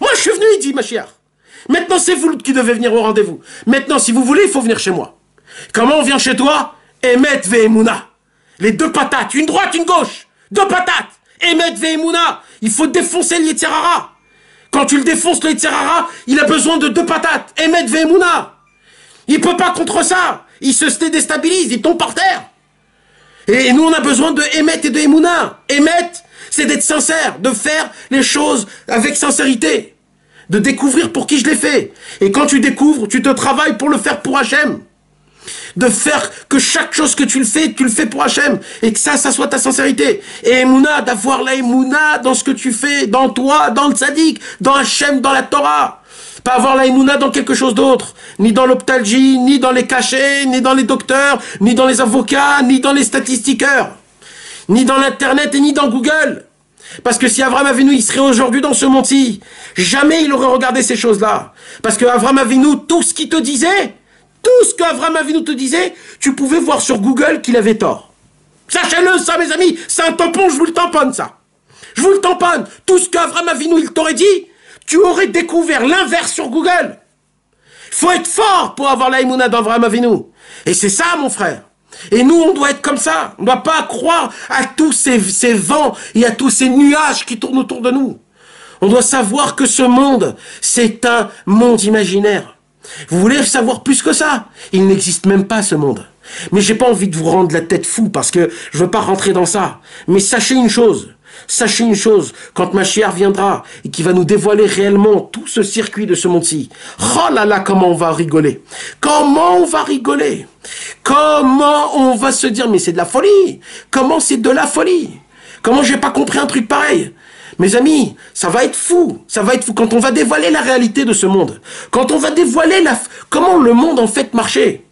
Moi, je suis venu, il dit Mashiach. Maintenant, c'est vous qui devez venir au rendez-vous. Maintenant, si vous voulez, il faut venir chez moi. Comment on vient chez toi? Emet ve'emuna. Les 2 patates, une droite, une gauche. 2 patates. Emet ve'emuna. Il faut défoncer le Yetzer Hara. Quand tu le défonces, le Yetzer Hara, il a besoin de 2 patates. Emet ve'emuna. Il peut pas contre ça. Il se déstabilise, il tombe par terre. Et nous, on a besoin de Emet et de Emouna. Emet, c'est d'être sincère, de faire les choses avec sincérité. De découvrir pour qui je l'ai fait. Et quand tu découvres, tu te travailles pour le faire pour Hachem. De faire que chaque chose que tu le fais pour Hachem. Et que ça soit ta sincérité. Et Emouna, d'avoir la Emouna dans ce que tu fais, dans toi, dans le tzaddik, dans Hachem, dans la Torah. Pas avoir la Emouna dans quelque chose d'autre. Ni dans l'optalgie, ni dans les cachets, ni dans les docteurs, ni dans les avocats, ni dans les statistiqueurs. Ni dans l'internet et ni dans Google. Parce que si Avraham Avinu, il serait aujourd'hui dans ce monde-ci, jamais il aurait regardé ces choses-là. Parce que Avraham Avinu, tout ce qu'il te disait, tout ce qu'Avraham Avinu te disait, tu pouvais voir sur Google qu'il avait tort. Sachez-le, ça, mes amis, c'est un tampon, je vous le tamponne, ça. Je vous le tamponne. Tout ce qu'Avraham Avinu, il t'aurait dit, tu aurais découvert l'inverse sur Google. Il faut être fort pour avoir la Emouna d'Avraham Avinu. Et c'est ça, mon frère. Et nous, on doit être comme ça. On ne doit pas croire à tous ces vents et à tous ces nuages qui tournent autour de nous. On doit savoir que ce monde, c'est un monde imaginaire. Vous voulez savoir plus que ça? Il n'existe même pas ce monde. Mais j'ai pas envie de vous rendre la tête fou parce que je veux pas rentrer dans ça. Mais sachez une chose, quand Mashiach viendra et qu'il va nous dévoiler réellement tout ce circuit de ce monde-ci, oh là là, comment on va rigoler. Comment on va rigoler. Comment on va se dire, mais c'est de la folie. Comment c'est de la folie. Comment j'ai pas compris un truc pareil. Mes amis, ça va être fou. Ça va être fou quand on va dévoiler la réalité de ce monde. Quand on va dévoiler comment le monde en fait marchait.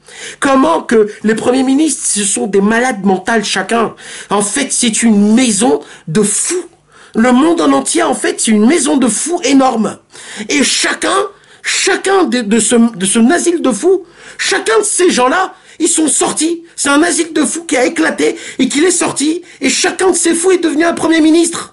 Comment que les premiers ministres, ce sont des malades mentales chacun. En fait, c'est une maison de fous. Le monde en entier, en fait, c'est une maison de fous énorme. Et chacun de ce asile de fous, chacun de ces gens-là, ils sont sortis. C'est un asile de fous qui a éclaté et qu'il est sorti. Et chacun de ces fous est devenu un premier ministre.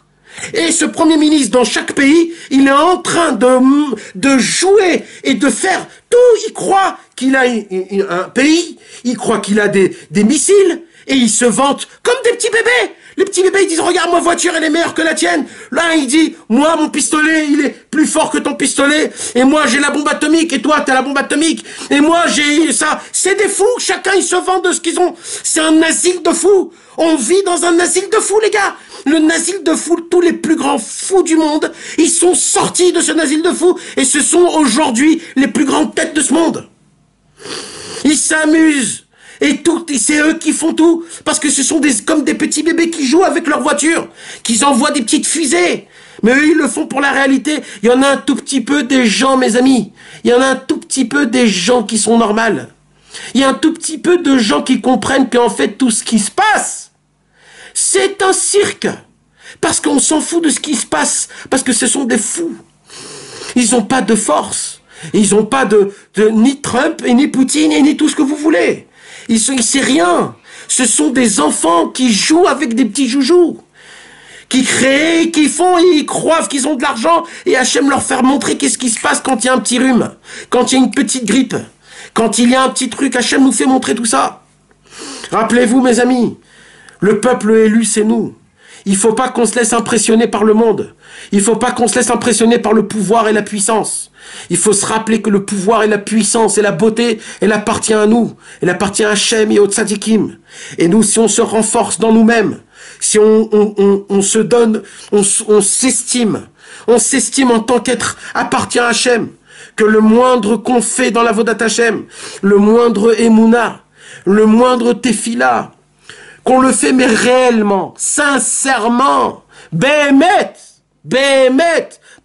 Et ce premier ministre, dans chaque pays, il est en train de jouer et de faire tout. Il croit qu'il a un pays, il croit qu'il a des missiles, et il se vante comme des petits bébés. Les petits bébés, ils disent, regarde, ma voiture, elle est meilleure que la tienne. Là, il dit, moi, mon pistolet, il est plus fort que ton pistolet. Et moi, j'ai la bombe atomique, et toi, t'as la bombe atomique. Et moi, j'ai ça. C'est des fous, chacun, ils se vend de ce qu'ils ont. C'est un asile de fous. On vit dans un asile de fous, les gars. Le asile de fous, tous les plus grands fous du monde, ils sont sortis de ce asile de fous. Et ce sont aujourd'hui les plus grandes têtes de ce monde. Ils s'amusent. Et c'est eux qui font tout. Parce que ce sont comme des petits bébés qui jouent avec leur voiture. Qu'ils envoient des petites fusées. Mais eux, ils le font pour la réalité. Il y en a un tout petit peu des gens, mes amis. Il y en a un tout petit peu des gens qui sont normales. Il y a un tout petit peu de gens qui comprennent qu'en fait, tout ce qui se passe, c'est un cirque. Parce qu'on s'en fout de ce qui se passe. Parce que ce sont des fous. Ils n'ont pas de force. Ils n'ont pas ni Trump, et ni Poutine, et ni tout ce que vous voulez. Ils savent rien. Ce sont des enfants qui jouent avec des petits joujoux. Qui créent, qui font, et ils croient qu'ils ont de l'argent. Et Hachem leur faire montrer qu'est-ce qui se passe quand il y a un petit rhume. Quand il y a une petite grippe. Quand il y a un petit truc, Hachem nous fait montrer tout ça. Rappelez-vous, mes amis, le peuple élu, c'est nous. Il ne faut pas qu'on se laisse impressionner par le monde. Il ne faut pas qu'on se laisse impressionner par le pouvoir et la puissance. Il faut se rappeler que le pouvoir et la puissance et la beauté, elle appartient à nous. Elle appartient à Hachem et aux tzadikim. Et nous, si on se renforce dans nous-mêmes, si on se donne, on s'estime en tant qu'être appartient à Hachem, que le moindre qu'on fait dans la Vodat Hachem, le moindre Emouna, le moindre Tefila, qu'on le fait mais réellement, sincèrement, bémet,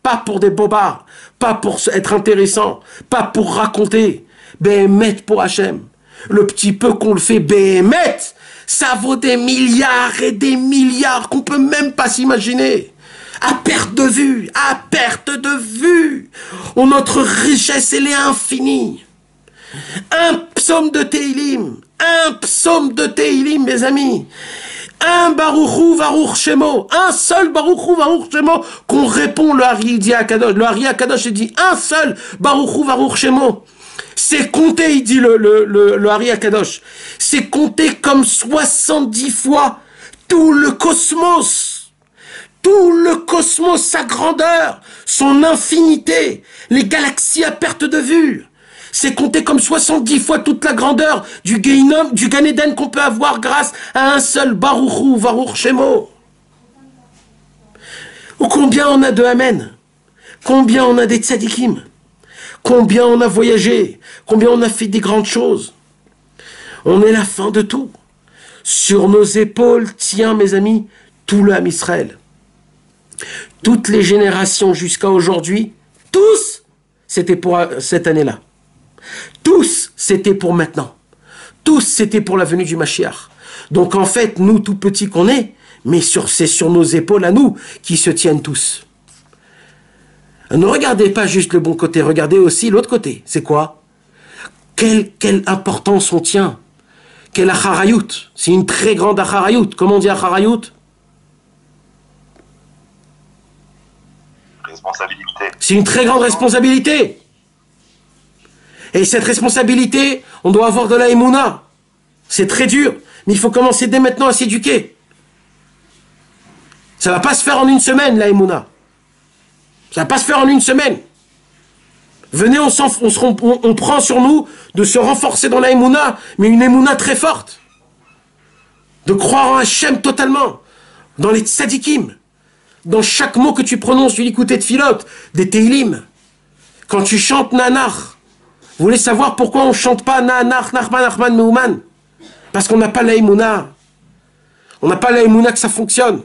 pas pour des bobards, pas pour être intéressant, pas pour raconter, bémet pour Hachem. Le petit peu qu'on le fait bémet, ça vaut des milliards et des milliards qu'on peut même pas s'imaginer. À perte de vue, à perte de vue. Notre richesse, elle est infinie. Un psaume de Teilim, mes amis. Un Baruchou Baruch Shemo, un seul Baruchou Baruch Shemo qu'on répond le Hari Akadosh. Le Hari Akadosh dit un seul Baruchou Baruch Shemo. C'est compté, il dit le Hari Akadosh. C'est compté comme 70 fois tout le cosmos. Tout le cosmos, sa grandeur, son infinité, les galaxies à perte de vue. C'est compté comme 70 fois toute la grandeur du Gan Eden qu'on peut avoir grâce à un seul Baruchou, Baruch Shemo. Ou combien on a de Amen? Combien on a des tzadikim? Combien on a voyagé? Combien on a fait des grandes choses? On est la fin de tout. Sur nos épaules tient, mes amis, tout le Ham Israël. Toutes les générations jusqu'à aujourd'hui, tous, c'était pour cette année-là. Tous, c'était pour maintenant. Tous, c'était pour la venue du Mashiach. Donc en fait, nous, tout petits qu'on est, mais c'est sur nos épaules à nous qui se tiennent tous. Ne regardez pas juste le bon côté, regardez aussi l'autre côté. C'est quoi? Quelle importance on tient? Quelle acharayut? C'est une très grande acharayut. Comment on dit acharayut? C'est une très grande responsabilité. Et cette responsabilité, on doit avoir de la émouna. C'est très dur, mais il faut commencer dès maintenant à s'éduquer. Ça ne va pas se faire en une semaine, la émouna. Ça ne va pas se faire en une semaine. Venez, on prend sur nous de se renforcer dans la Emouna, mais une Emouna très forte. De croire en Hachem totalement, dans les tzadikim, dans chaque mot que tu prononces du Likutei Tfilot, des Teilim. Quand tu chantes Nanach, vous voulez savoir pourquoi on ne chante pas Nanach, Nachman, Nachman, Meuman? Parce qu'on n'a pas la Emouna. On n'a pas la Emouna que ça fonctionne.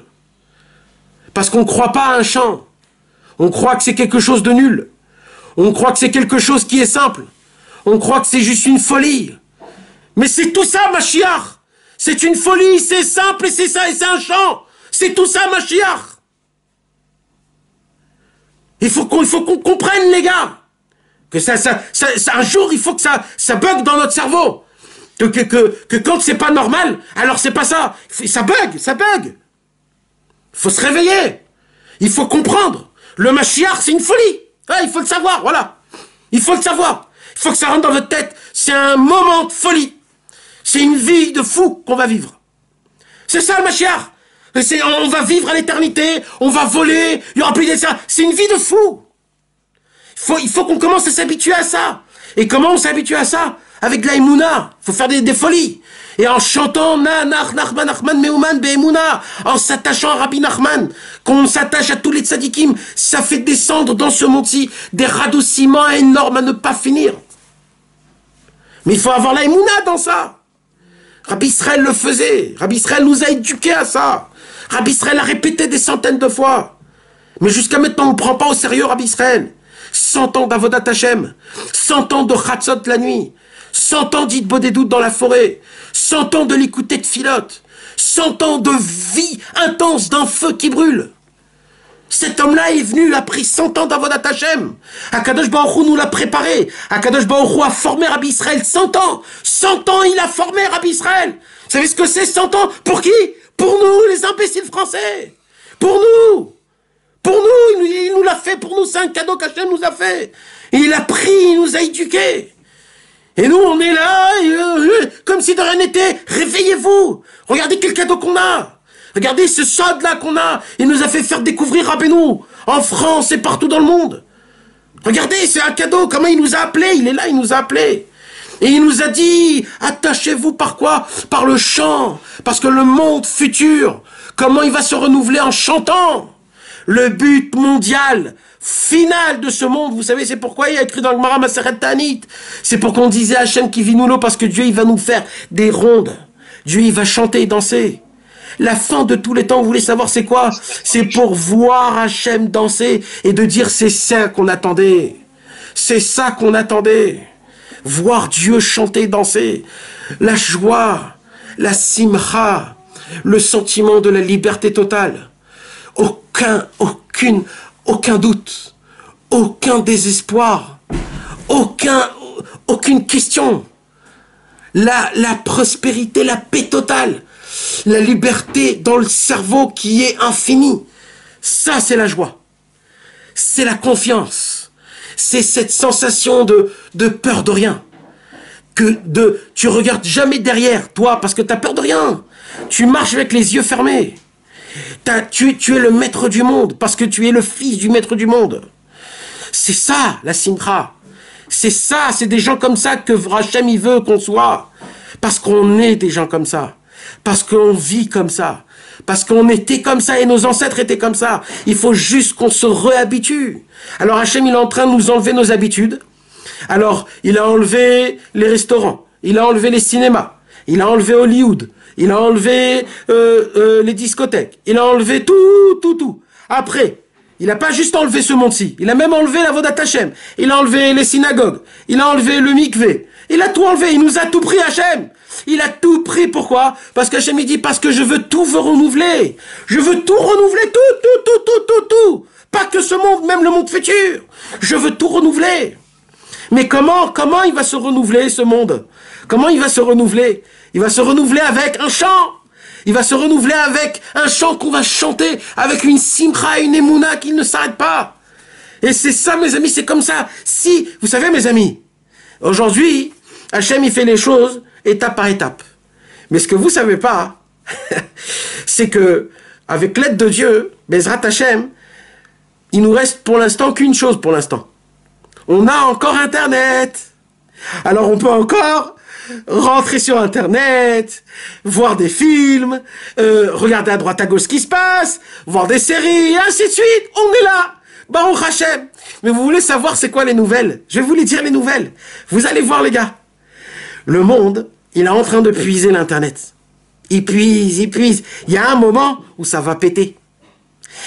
Parce qu'on ne croit pas à un chant. On croit que c'est quelque chose de nul. On croit que c'est quelque chose qui est simple. On croit que c'est juste une folie. Mais c'est tout ça, Mashiach. C'est une folie, c'est simple et c'est ça, et c'est un chant. C'est tout ça, Mashiach. Il faut qu'on comprenne, les gars. Que un jour, il faut que ça bug dans notre cerveau. Que quand c'est pas normal, alors c'est pas ça. Ça bug. Il faut se réveiller. Il faut comprendre. Le Mashiach, c'est une folie. Ouais, il faut le savoir, voilà. Il faut le savoir. Il faut que ça rentre dans votre tête. C'est un moment de folie. C'est une vie de fou qu'on va vivre. C'est ça le Mashiach. On va vivre à l'éternité, on va voler, il y aura plus de ça. C'est une vie de fou. Il faut qu'on commence à s'habituer à ça. Et comment on s'habitue à ça? Avec de la Emouna. Il faut faire des folies. Et en chantant Nanach, Nachman, Nachman, Meuman, Be'emouna, en s'attachant à Rabbi Nachman, qu'on s'attache à tous les tzadikim, ça fait descendre dans ce monde-ci des radoucissements énormes à ne pas finir. Mais il faut avoir la Emouna dans ça. Rabbi Israël le faisait. Rabbi Israël nous a éduqués à ça. Rabbi Israël a répété des centaines de fois. Mais jusqu'à maintenant, on ne prend pas au sérieux Rabbi Israël. 100 ans d'Avodat Hashem, 100 ans de Chatzot la nuit, 100 ans d'Hitbodedut dans la forêt, 100 ans de Likutei Tfilot, 100 ans de vie intense d'un feu qui brûle. Cet homme-là est venu, il a pris 100 ans d'Avodat Hashem. Akadosh Baruch Hu nous l'a préparé. Akadosh Baruch Hu a formé Rabbi Israël 100 ans. 100 ans, il a formé Rabbi Israël. Vous savez ce que c'est 100 ans? Pour qui? Pour nous, les imbéciles français. Pour nous. Pour nous, il nous l'a fait. Pour nous, c'est un cadeau qu'Hachem nous a fait. Et il a pris, il nous a éduqués. Et nous, on est là, comme si de rien n'était. Réveillez-vous. Regardez quel cadeau qu'on a. Regardez ce sod-là qu'on a. Il nous a fait faire découvrir Rabbeinu en France et partout dans le monde. Regardez, c'est un cadeau. Comment il nous a appelés? Il est là, il nous a appelés. Et il nous a dit, attachez-vous par quoi? Par le chant. Parce que le monde futur, comment il va se renouveler en chantant? Le but mondial, final de ce monde, vous savez, c'est pourquoi il y a écrit dans le Gemara Maseret Ta'anit. C'est pour qu'on disait à Hachem qui vit nous l'eau, parce que Dieu, il va nous faire des rondes. Dieu, il va chanter et danser. La fin de tous les temps, vous voulez savoir c'est quoi? C'est pour voir Hachem danser et de dire c'est ça qu'on attendait. C'est ça qu'on attendait. Voir Dieu chanter et danser. La joie, la simcha, le sentiment de la liberté totale. Aucun doute, aucun désespoir, aucune question. La prospérité, la paix totale. La liberté dans le cerveau qui est infinie. Ça, c'est la joie. C'est la confiance. C'est cette sensation de peur de rien. Tu regardes jamais derrière toi parce que tu as peur de rien. Tu marches avec les yeux fermés. Tu es le maître du monde parce que tu es le fils du maître du monde. C'est ça, la simcha. C'est ça, c'est des gens comme ça que Hachem il veut qu'on soit. Parce qu'on est des gens comme ça. Parce qu'on vit comme ça. Parce qu'on était comme ça et nos ancêtres étaient comme ça. Il faut juste qu'on se réhabitue. Alors Hachem, il est en train de nous enlever nos habitudes. Alors, il a enlevé les restaurants. Il a enlevé les cinémas. Il a enlevé Hollywood. Il a enlevé les discothèques. Il a enlevé tout. Après, il n'a pas juste enlevé ce monde-ci. Il a même enlevé la Avodat Hashem. Il a enlevé les synagogues. Il a enlevé le mikvé. Il a tout enlevé. Il nous a tout pris, Hachem. Il a tout pris. Pourquoi? Parce qu'Hachem, il dit, parce que je veux tout renouveler. Je veux tout renouveler. Tout. Pas que ce monde, même le monde futur. Je veux tout renouveler. Mais comment il va se renouveler, ce monde? Comment il va se renouveler? Il va se renouveler avec un chant. Il va se renouveler avec un chant qu'on va chanter, avec une simcha, une émouna qui ne s'arrête pas. Et c'est ça, mes amis, c'est comme ça. Si, vous savez, mes amis, aujourd'hui, Hachem, il fait les choses étape par étape. Mais ce que vous savez pas, c'est que, avec l'aide de Dieu, Bezrat Hachem, il nous reste pour l'instant qu'une chose pour l'instant. on a encore Internet. Alors on peut encore rentrer sur Internet, voir des films, regarder à droite à gauche ce qui se passe, voir des séries, et ainsi de suite. On est là. Baruch Hashem. Mais vous voulez savoir c'est quoi les nouvelles? Je vais vous les dire les nouvelles. Vous allez voir les gars. Le monde, il est en train de puiser l'Internet. Il puise, il puise. Il y a un moment où ça va péter.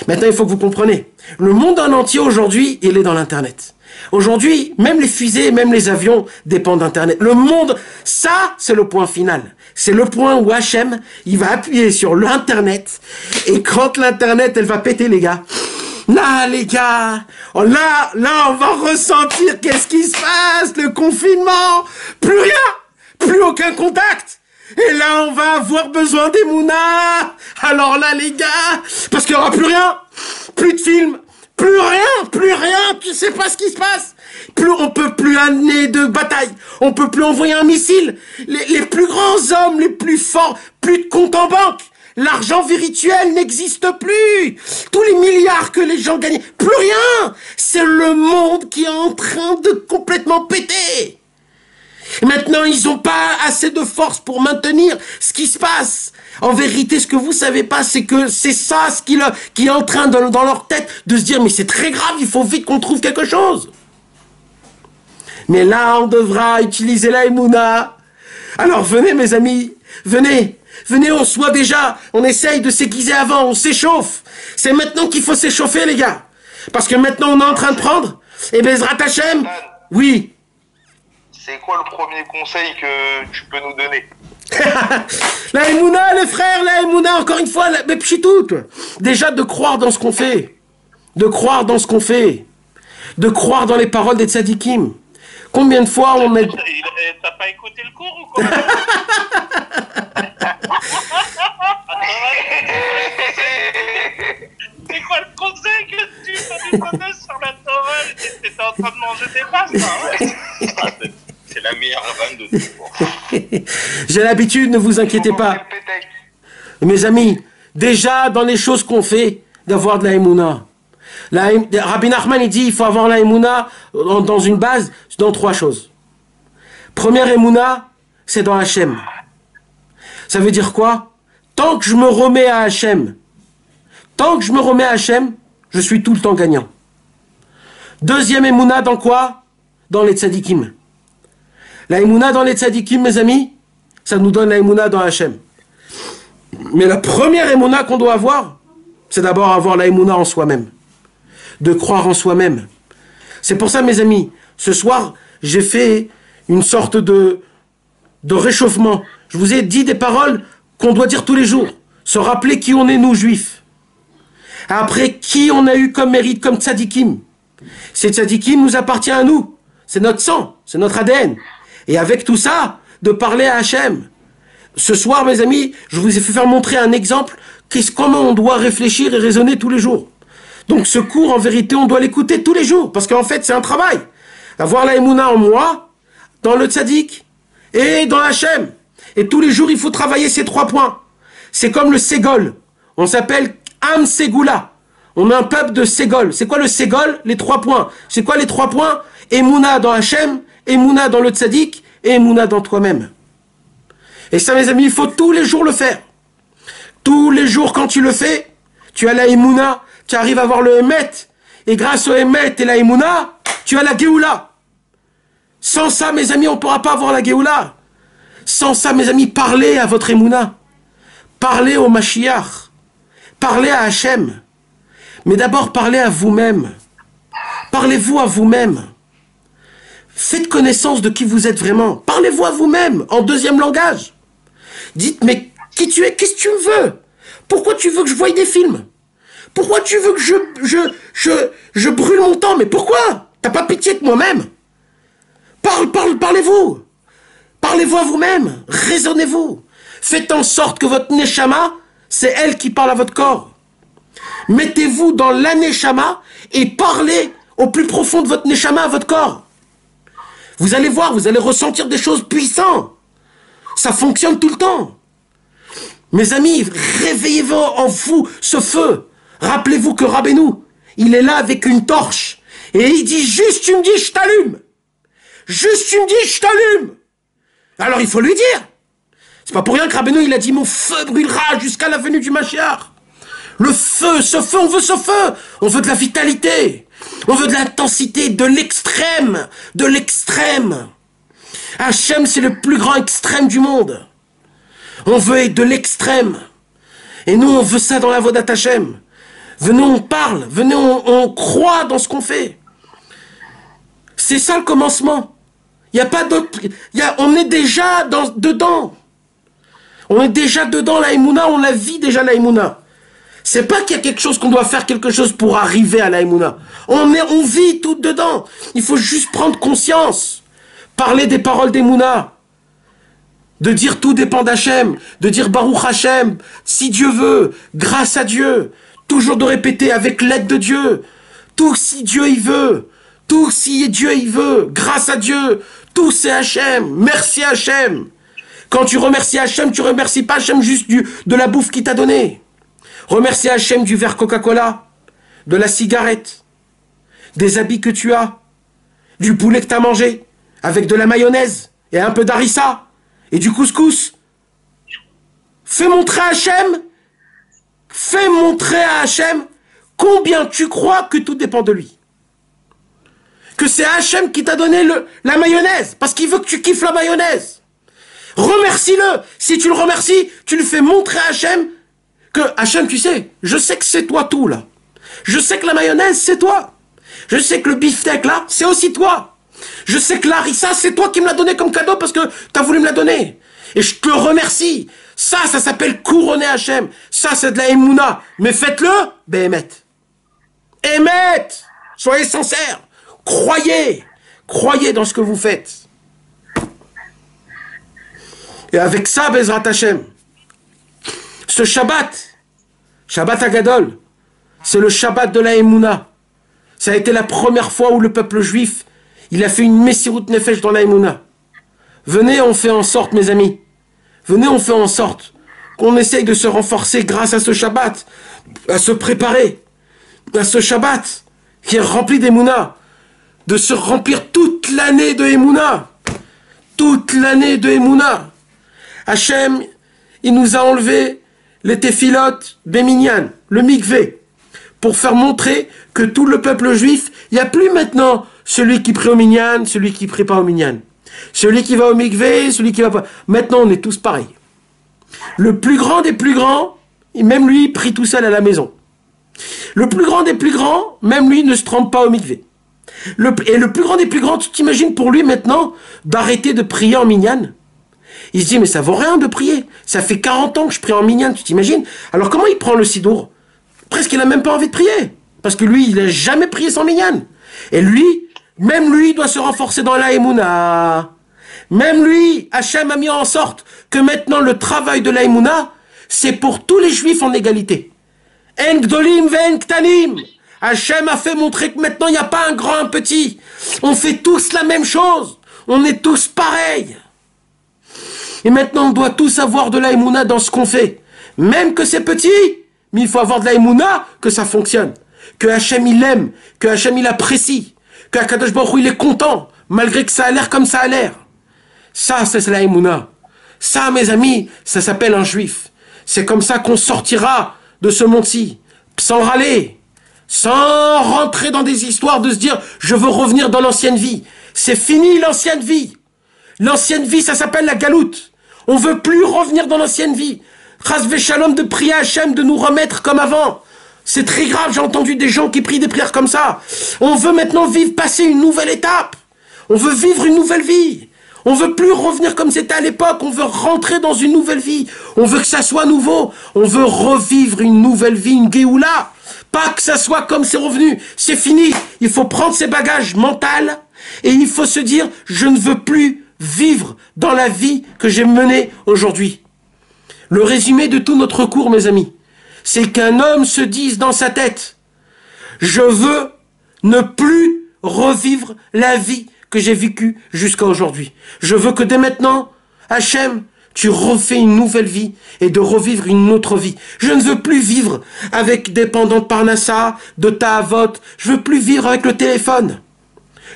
Maintenant, il faut que vous compreniez. Le monde en entier aujourd'hui, il est dans l'Internet. Aujourd'hui, même les fusées, même les avions dépendent d'Internet. Le monde, ça, c'est le point final. C'est le point où Hachem, il va appuyer sur l'Internet. Et quand l'Internet, elle va péter, les gars. Là, les gars, là, on va ressentir qu'est-ce qui se passe, le confinement. Plus rien, plus aucun contact. Et là, on va avoir besoin des Mouna. Alors là, les gars, parce qu'il n'y aura plus rien, plus de films, plus rien, tu sais pas ce qui se passe. Plus on peut plus amener de bataille, on peut plus envoyer un missile. Les plus grands hommes, les plus forts, plus de compte en banque. L'argent virtuel n'existe plus. Tous les milliards que les gens gagnent, plus rien. C'est le monde qui est en train de complètement péter. Et maintenant, ils n'ont pas assez de force pour maintenir ce qui se passe. En vérité, ce que vous savez pas, c'est que c'est ça ce qui est en train dans leur tête de se dire mais c'est très grave, il faut vite qu'on trouve quelque chose. Mais là, on devra utiliser la Emouna. Alors venez mes amis, venez, on soit déjà, on essaye de s'aiguiser avant, on s'échauffe. C'est maintenant qu'il faut s'échauffer les gars. Parce que maintenant on est en train de prendre, et Bezrat Hashem, oui.
C'est quoi le premier conseil que tu peux nous donner?
La Emouna, les frères, la Emouna, encore une fois, mais pchitout. Déjà de croire dans ce qu'on fait. De croire dans ce qu'on fait. De croire dans les paroles des tzadikim. Combien de fois on met...
T'as pas écouté le cours ou quoi? C'est quoi le conseil que tu m'as donné sur la Torah? T'étais en train de manger des pastes, hein? C'est la meilleure vanne de tout.
J'ai l'habitude, ne vous inquiétez pas. Mes amis, déjà dans les choses qu'on fait, d'avoir de la Emouna. Rabbi Nachman, il dit il faut avoir la Emouna dans une base, dans 3 choses. Première Emouna, c'est dans Hachem. Ça veut dire quoi? Tant que je me remets à Hachem, je suis tout le temps gagnant. Deuxième Emouna, dans quoi? Dans les tzadikim. La Emouna dans les tzadikim, mes amis, ça nous donne la Emouna dans Hachem. Mais la première Emouna qu'on doit avoir, c'est d'abord avoir la Emouna en soi-même. De croire en soi-même. C'est pour ça, mes amis, ce soir, j'ai fait une sorte de réchauffement. Je vous ai dit des paroles qu'on doit dire tous les jours. Se rappeler qui on est, nous, juifs. Après, qui on a eu comme mérite, comme tzadikim. Ces tzadikim nous appartient à nous. C'est notre sang, c'est notre ADN. Et avec tout ça, de parler à Hachem. Ce soir, mes amis, je vous ai fait faire montrer un exemple comment on doit réfléchir et raisonner tous les jours. Donc ce cours, en vérité, on doit l'écouter tous les jours. Parce qu'en fait, c'est un travail. Avoir la Emouna en moi, dans le tzaddik et dans Hachem. Et tous les jours, il faut travailler ces 3 points. C'est comme le Ségol. On s'appelle Am Ségoula. On est un peuple de Ségol. C'est quoi le Ségol? Les 3 points. C'est quoi les 3 points? Emouna dans Hachem, Emouna dans le tzaddik et Emouna dans toi-même. Et ça, mes amis, il faut tous les jours le faire. Tous les jours, quand tu le fais, tu as la Emouna, tu arrives à voir le Emet. Et grâce au Emet et la Emouna, tu as la Géoula. Sans ça, mes amis, on ne pourra pas avoir la Géoula. Sans ça, mes amis, parlez à votre Emouna. Parlez au Mashiach. Parlez à Hachem. Mais d'abord, parlez à vous-même. Parlez-vous à vous-même. Faites connaissance de qui vous êtes vraiment. Parlez-vous à vous-même, en deuxième langage. Dites, mais qui tu es? Qu'est-ce que tu me veux? Pourquoi tu veux que je voie des films? Pourquoi tu veux que je brûle mon temps? Mais pourquoi? T'as pas pitié de moi-même? Parlez-vous. Parlez-vous à vous-même. Raisonnez-vous. Faites en sorte que votre neshama, c'est elle qui parle à votre corps. Mettez-vous dans la neshama et parlez au plus profond de votre neshama à votre corps. Vous allez voir, vous allez ressentir des choses puissantes. Ça fonctionne tout le temps. Mes amis, réveillez-vous en vous ce feu. Rappelez-vous que Rabbeinu, il est là avec une torche. Et il dit, juste tu me dis, je t'allume. Juste tu me dis, je t'allume. Alors il faut lui dire. C'est pas pour rien que Rabbeinu, il a dit, mon feu brûlera jusqu'à la venue du Mashiach. Le feu, ce feu, on veut ce feu. On veut de la vitalité. On veut de l'intensité, de l'extrême. De l'extrême. Hachem, c'est le plus grand extrême du monde. On veut de l'extrême. Et nous, on veut ça dans la Vodat Hachem. Venez, on parle. Venez, on croit dans ce qu'on fait. C'est ça le commencement. Il n'y a pas d'autre... On est déjà dedans. On est déjà dedans, la Emouna. On la vit déjà, la Emouna. C'est pas qu'il y a quelque chose qu'on doit faire quelque chose pour arriver à la Emouna. On vit tout dedans. Il faut juste prendre conscience. Parler des paroles d'Emouna. De dire tout dépend d'Hachem. De dire Baruch Hachem. Si Dieu veut. Grâce à Dieu. Toujours de répéter avec l'aide de Dieu. Tout si Dieu y veut. Tout si Dieu y veut. Grâce à Dieu. Tout c'est Hachem. Merci Hachem. Quand tu remercies Hachem, tu remercies pas Hachem juste de la bouffe qu'il t'a donnée. Remercie Hachem du verre Coca-Cola. De la cigarette. Des habits que tu as. Du poulet que tu as mangé. Avec de la mayonnaise. Et un peu d'harissa. Et du couscous. Fais montrer à Hachem. Fais montrer à Hachem combien tu crois que tout dépend de lui. Que c'est Hachem qui t'a donné la mayonnaise. Parce qu'il veut que tu kiffes la mayonnaise. Remercie-le. Si tu le remercies, tu lui fais montrer à Hachem que Hachem, tu sais, je sais que c'est toi tout là. Je sais que la mayonnaise, c'est toi. Je sais que le beefsteak là, c'est aussi toi. Je sais que l'harissa, c'est toi qui me l'as donné comme cadeau parce que tu as voulu me la donner. Et je te remercie. Ça s'appelle couronner Hachem. Ça, c'est de la Emouna. Mais faites-le, ben émet. Émet. Soyez sincères. Croyez. Croyez dans ce que vous faites. Et avec ça, Bezrat Hachem, ce Shabbat Hagadol, c'est le Shabbat de la Emouna. Ça a été la première fois où le peuple juif, il a fait une Messirut Nefesh dans la Emouna. Venez, on fait en sorte, mes amis. Venez, on fait en sorte qu'on essaye de se renforcer grâce à ce Shabbat, à se préparer à ce Shabbat qui est rempli d'Emouna, de se remplir toute l'année de Emouna. Toute l'année de Emouna. Hachem, il nous a enlevé les téphilotes Béminyan, le mikvé, pour faire montrer que tout le peuple juif, il n'y a plus maintenant celui qui prie au minyan, celui qui prie pas au minyan. Celui qui va au mikvé, celui qui va pas... Maintenant, on est tous pareils. Le plus grand des plus grands, même lui, prie tout seul à la maison. Le plus grand des plus grands, même lui, ne se trompe pas au mikvé. Et le plus grand des plus grands, tu t'imagines pour lui maintenant d'arrêter de prier en minyan? Il se dit, mais ça vaut rien de prier. Ça fait 40 ans que je prie en minyan, tu t'imagines? Alors comment il prend le sidour? Presque il n'a même pas envie de prier. Parce que lui, il n'a jamais prié sans minyan. Et lui, même lui, doit se renforcer dans la Emouna. Même lui, Hachem a mis en sorte que maintenant le travail de la Emouna, c'est pour tous les juifs en égalité. En gdolim ve'en ktanim. Hachem a fait montrer que maintenant il n'y a pas un grand, un petit. On fait tous la même chose. On est tous pareils. Et maintenant, on doit tous avoir de la Emouna dans ce qu'on fait. Même que c'est petit, mais il faut avoir de la Emouna que ça fonctionne. Que Hachem, il aime. Que Hachem, il apprécie. Que Akadosh Baruch Hu, il est content. Malgré que ça a l'air comme ça a l'air. Ça, c'est la Emouna. Ça, mes amis, ça s'appelle un juif. C'est comme ça qu'on sortira de ce monde-ci. Sans râler. Sans rentrer dans des histoires de se dire, je veux revenir dans l'ancienne vie. C'est fini l'ancienne vie. L'ancienne vie, ça s'appelle la galoute. On veut plus revenir dans l'ancienne vie. Chas v'shalom, de prier à Hachem, de nous remettre comme avant. C'est très grave, j'ai entendu des gens qui prient des prières comme ça. On veut maintenant passer une nouvelle étape. On veut vivre une nouvelle vie. On veut plus revenir comme c'était à l'époque. On veut rentrer dans une nouvelle vie. On veut que ça soit nouveau. On veut revivre une nouvelle vie, une Géoula. Pas que ça soit comme c'est revenu. C'est fini. Il faut prendre ses bagages mentaux et il faut se dire, je ne veux plus vivre dans la vie que j'ai menée aujourd'hui. Le résumé de tout notre cours, mes amis, c'est qu'un homme se dise dans sa tête, je veux ne plus revivre la vie que j'ai vécue jusqu'à aujourd'hui. Je veux que dès maintenant, Hachem, tu refais une nouvelle vie et de revivre une autre vie. Je ne veux plus vivre avec dépendant de Parnassa, de Tahavot. Je veux plus vivre avec le téléphone.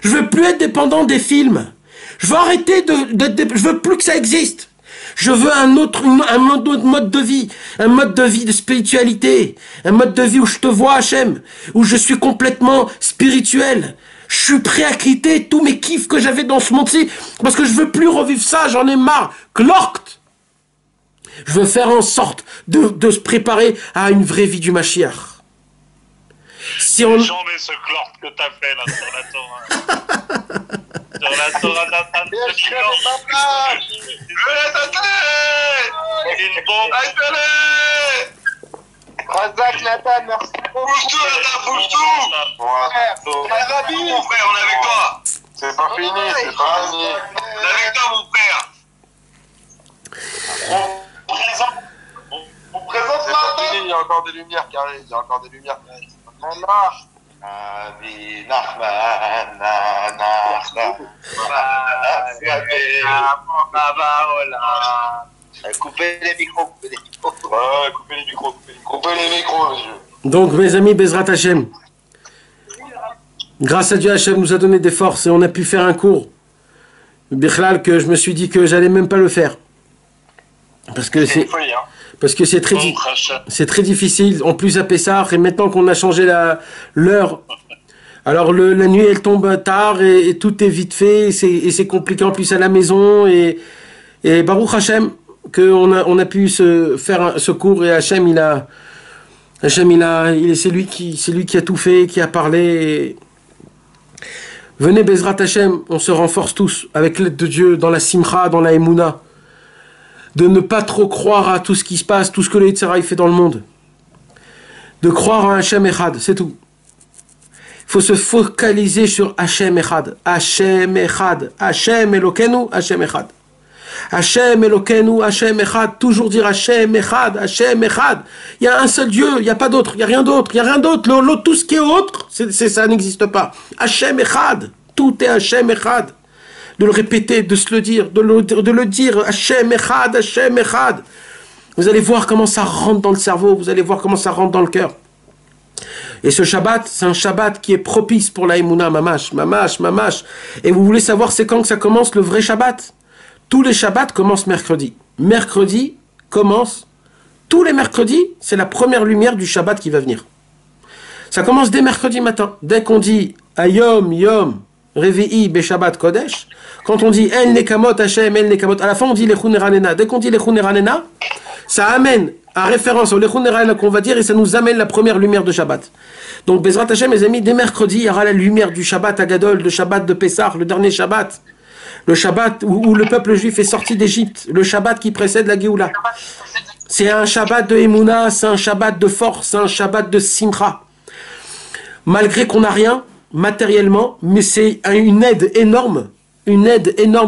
Je veux plus être dépendant des films. Je veux arrêter je veux plus que ça existe. Je veux un autre mode de vie, un mode de vie de spiritualité, un mode de vie où je te vois, Hachem, où je suis complètement spirituel. Je suis prêt à quitter tous mes kiffs que j'avais dans ce monde-ci, parce que je veux plus revivre ça, j'en ai marre. Klort. Je veux faire en sorte de se préparer à une vraie vie du Mashiach.
Si on... J'en ai ce Klort que t'as fait là sur la Torah. Sur la Torah d'Atan, ce Klort. Une bombe.
Razak, Nathan, merci beaucoup.
Bouge-toi, Nathan, bouge-tout. Rabi, mon frère, on est avec toi.
C'est pas fini, c'est pas fini.
On est avec toi, mon frère. On présente
C'est pas fini, il y a encore des lumières qui arrivent. Il y a encore des lumières qui arrivent.
Coupez les micros, coupez les micros. Ouais, coupez les micros,
Coupez les micros, monsieur.
Donc, mes amis, Bezrat Hashem, grâce à Dieu, Hashem nous a donné des forces et on a pu faire un cours. Bichlal, que je me suis dit que j'allais même pas le faire. Parce que c'est très difficile. En plus à Pessah, et maintenant qu'on a changé l'heure, alors la nuit elle tombe tard et tout est vite fait et c'est compliqué en plus à la maison et Baruch Hashem qu'on a pu faire ce cours et Hashem c'est lui qui a tout fait, qui a parlé. Et... Venez Bezrat Hashem, on se renforce tous avec l'aide de Dieu dans la simcha, dans la emuna. De ne pas trop croire à tout ce qui se passe, tout ce que le Yitzhara fait dans le monde. De croire en Hashem Echad, c'est tout. Il faut se focaliser sur Hashem Echad. Hashem Echad. Hashem Elokeinu, Hashem Echad. Hashem Elokeinu, Hashem Echad. Toujours dire Hashem Echad, Hashem Echad. Il y a un seul Dieu, il n'y a pas d'autre, il n'y a rien d'autre, il n'y a rien d'autre. Tout ce qui est autre, ça n'existe pas. Hashem Echad. Tout est Hashem Echad. De le répéter, de se le dire, de le dire, Hashem Echad, Hashem Echad. Vous allez voir comment ça rentre dans le cerveau, vous allez voir comment ça rentre dans le cœur. Et ce Shabbat, c'est un Shabbat qui est propice pour la Emouna, mamash. Et vous voulez savoir c'est quand que ça commence le vrai Shabbat? Tous les Shabbats commencent mercredi. Mercredi commence, tous les mercredis, c'est la première lumière du Shabbat qui va venir. Ça commence dès mercredi matin. Dès qu'on dit Ayom, Yom, Revi'i, Beshabbat, Kodesh, quand on dit El Nekamot, Hashem, El Nekamot, à la fin on dit Lechun Eranena. Dès qu'on dit Lechun Eranena, ça amène à référence au Lechun Eranena qu'on va dire et ça nous amène la première lumière de Shabbat. Donc Bezrat Hashem, mes amis, dès mercredi, il y aura la lumière du Shabbat Agadol, le Shabbat de Pessah, le dernier Shabbat. Le Shabbat où le peuple juif est sorti d'Égypte, le Shabbat qui précède la Géoula. C'est un Shabbat de Emouna, c'est un Shabbat de force, c'est un Shabbat de Simcha. Malgré qu'on n'a rien matériellement, mais c'est une aide énorme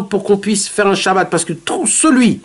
pour qu'on puisse faire un Shabbat. Parce que tout celui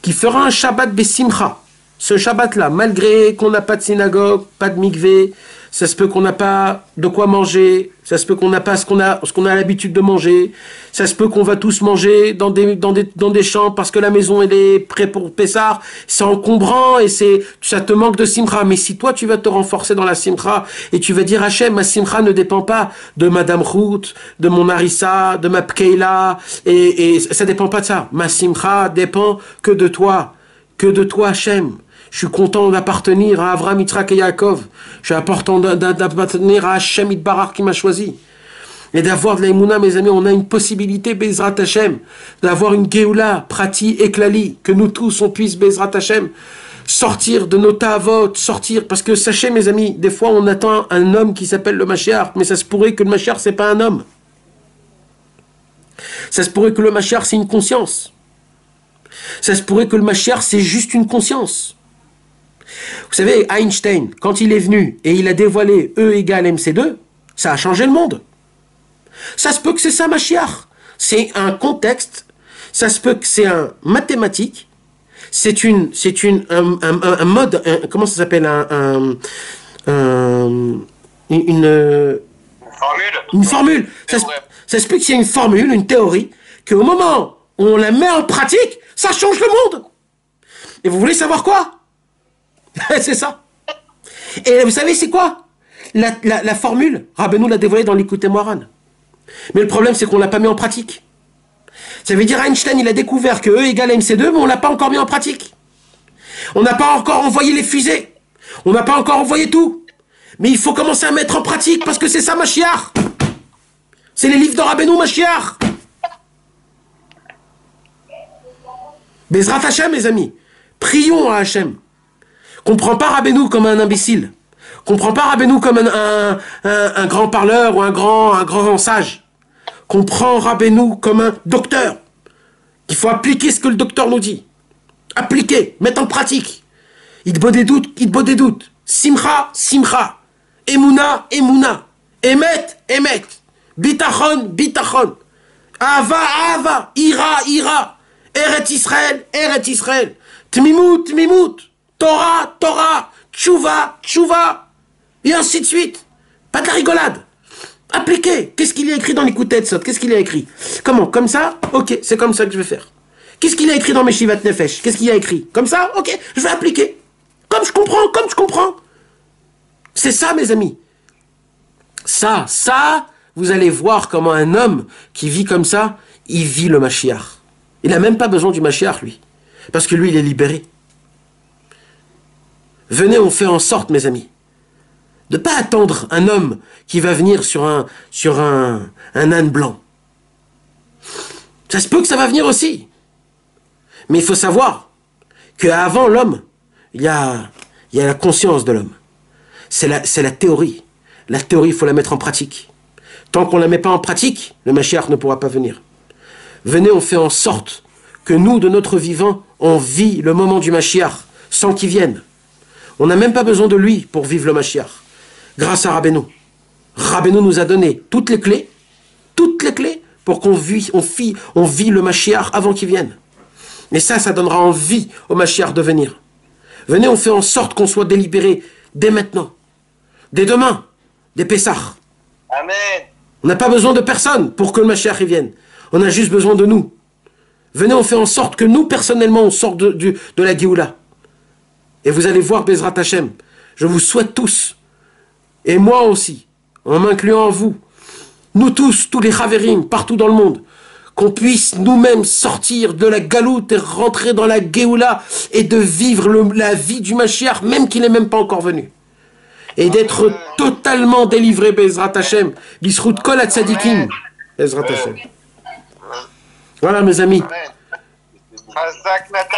qui fera un Shabbat Besimcha, ce Shabbat-là, malgré qu'on n'a pas de synagogue, pas de mikvé, ça se peut qu'on n'a pas de quoi manger, ça se peut qu'on n'a pas ce qu'on a l'habitude de manger, ça se peut qu'on va tous manger dans des champs parce que la maison elle est prête pour Pessah, c'est encombrant et ça te manque de simcha. Mais si toi tu vas te renforcer dans la simcha et tu vas dire Hachem, ma simcha ne dépend pas de Madame Ruth, de mon Harissa, de ma Pkeila, et ça dépend pas de ça. Ma simcha dépend que de toi Hachem. Je suis content d'appartenir à Avraham, Yitzhak et Yaakov. Je suis content d'appartenir à Hashem Itbarach qui m'a choisi. Et d'avoir de l'aïmouna, mes amis, on a une possibilité, Bezrat Hashem, d'avoir une Géoula, Prati et Klali, que nous tous, on puisse, Bezrat Hashem, sortir de nos ta'avot, sortir, parce que sachez, mes amis, des fois, on attend un homme qui s'appelle le Mashiach, mais ça se pourrait que le Mashiach, c'est pas un homme. Ça se pourrait que le Mashiach, c'est une conscience. Ça se pourrait que le Mashiach, c'est juste une conscience. Vous savez, Einstein, quand il est venu et il a dévoilé E égale MC2, ça a changé le monde. Ça se peut que c'est ça, Mashiach. C'est un contexte, ça se peut que c'est un mathématique, c'est un mode, comment ça s'appelle, une formule. Ça se peut que c'est une formule, une théorie, qu'au moment on la met en pratique, ça change le monde. Et vous voulez savoir quoi? C'est ça. Et vous savez c'est quoi? La formule, Rabbeinu l'a dévoilée dans l'Écoute Moharan. Mais le problème, c'est qu'on ne l'a pas mis en pratique. Ça veut dire Einstein, il a découvert que E égale MC2, mais on ne l'a pas encore mis en pratique. On n'a pas encore envoyé les fusées. On n'a pas encore envoyé tout. Mais il faut commencer à mettre en pratique, parce que c'est ça, Mashiach. C'est les livres de Rabbeinu, Mashiach. Bezrat Hashem, mes amis. Prions à Hashem. Comprends pas Rabbeinu comme un imbécile. Comprends pas Rabbeinu comme un grand parleur ou un grand sage. Comprends Rabbeinu comme un docteur. Il faut appliquer ce que le docteur nous dit. Appliquer, mettre en pratique. Il te boit des doutes. Simcha, simcha. Emouna, emouna. Emet, emet. Bitachon, bitachon. Ava, ava. Ira, ira. Eret Israël, Eret Israël. Tmimout, tmimout. Torah, Torah. Tchouva, tchouva. Et ainsi de suite. Pas de la rigolade. Appliquez. Qu'est-ce qu'il y a écrit dans les coups Sot? Qu'est-ce qu'il y a écrit? Comment? Comme ça? Ok, c'est comme ça que je vais faire. Qu'est-ce qu'il y a écrit dans mes Shivat Nefesh? Qu'est-ce qu'il y a écrit? Comme ça? Ok, je vais appliquer. Comme je comprends. C'est ça, mes amis. Ça, vous allez voir comment un homme qui vit comme ça, il vit le Mashiach. Il n'a même pas besoin du Mashiach, lui. Parce que lui, il est libéré. Venez, on fait en sorte, mes amis, de ne pas attendre un homme qui va venir sur un âne blanc. Ça se peut que ça va venir aussi. Mais il faut savoir qu'avant l'homme, il y a la conscience de l'homme. C'est la théorie. La théorie, il faut la mettre en pratique. Tant qu'on ne la met pas en pratique, le Mashiach ne pourra pas venir. Venez, on fait en sorte que nous, de notre vivant, on vit le moment du Mashiach sans qu'il vienne. On n'a même pas besoin de lui pour vivre le Mashiach. Grâce à Rabbeinu. Rabbeinu nous a donné toutes les clés pour qu'on vit le Mashiach avant qu'il vienne. Et ça donnera envie au Mashiach de venir. Venez, on fait en sorte qu'on soit délibéré dès maintenant, dès demain, dès Pessah.
Amen.
On n'a pas besoin de personne pour que le Mashiach y vienne. On a juste besoin de nous. Venez, on fait en sorte que nous, personnellement, on sorte de la Géoula. Et vous allez voir, Bezrat Hashem, je vous souhaite tous, et moi aussi, en m'incluant en vous, nous tous les Chaverim, partout dans le monde, qu'on puisse nous-mêmes sortir de la galoute et rentrer dans la Géoula et de vivre la vie du Mashiach, même qu'il n'est même pas encore venu. Et d'être totalement délivré, Bezrat Hashem, Bisrout Kol HaTzadikim, Bezrat Hashem. Voilà, mes amis.
Hazak Nathan.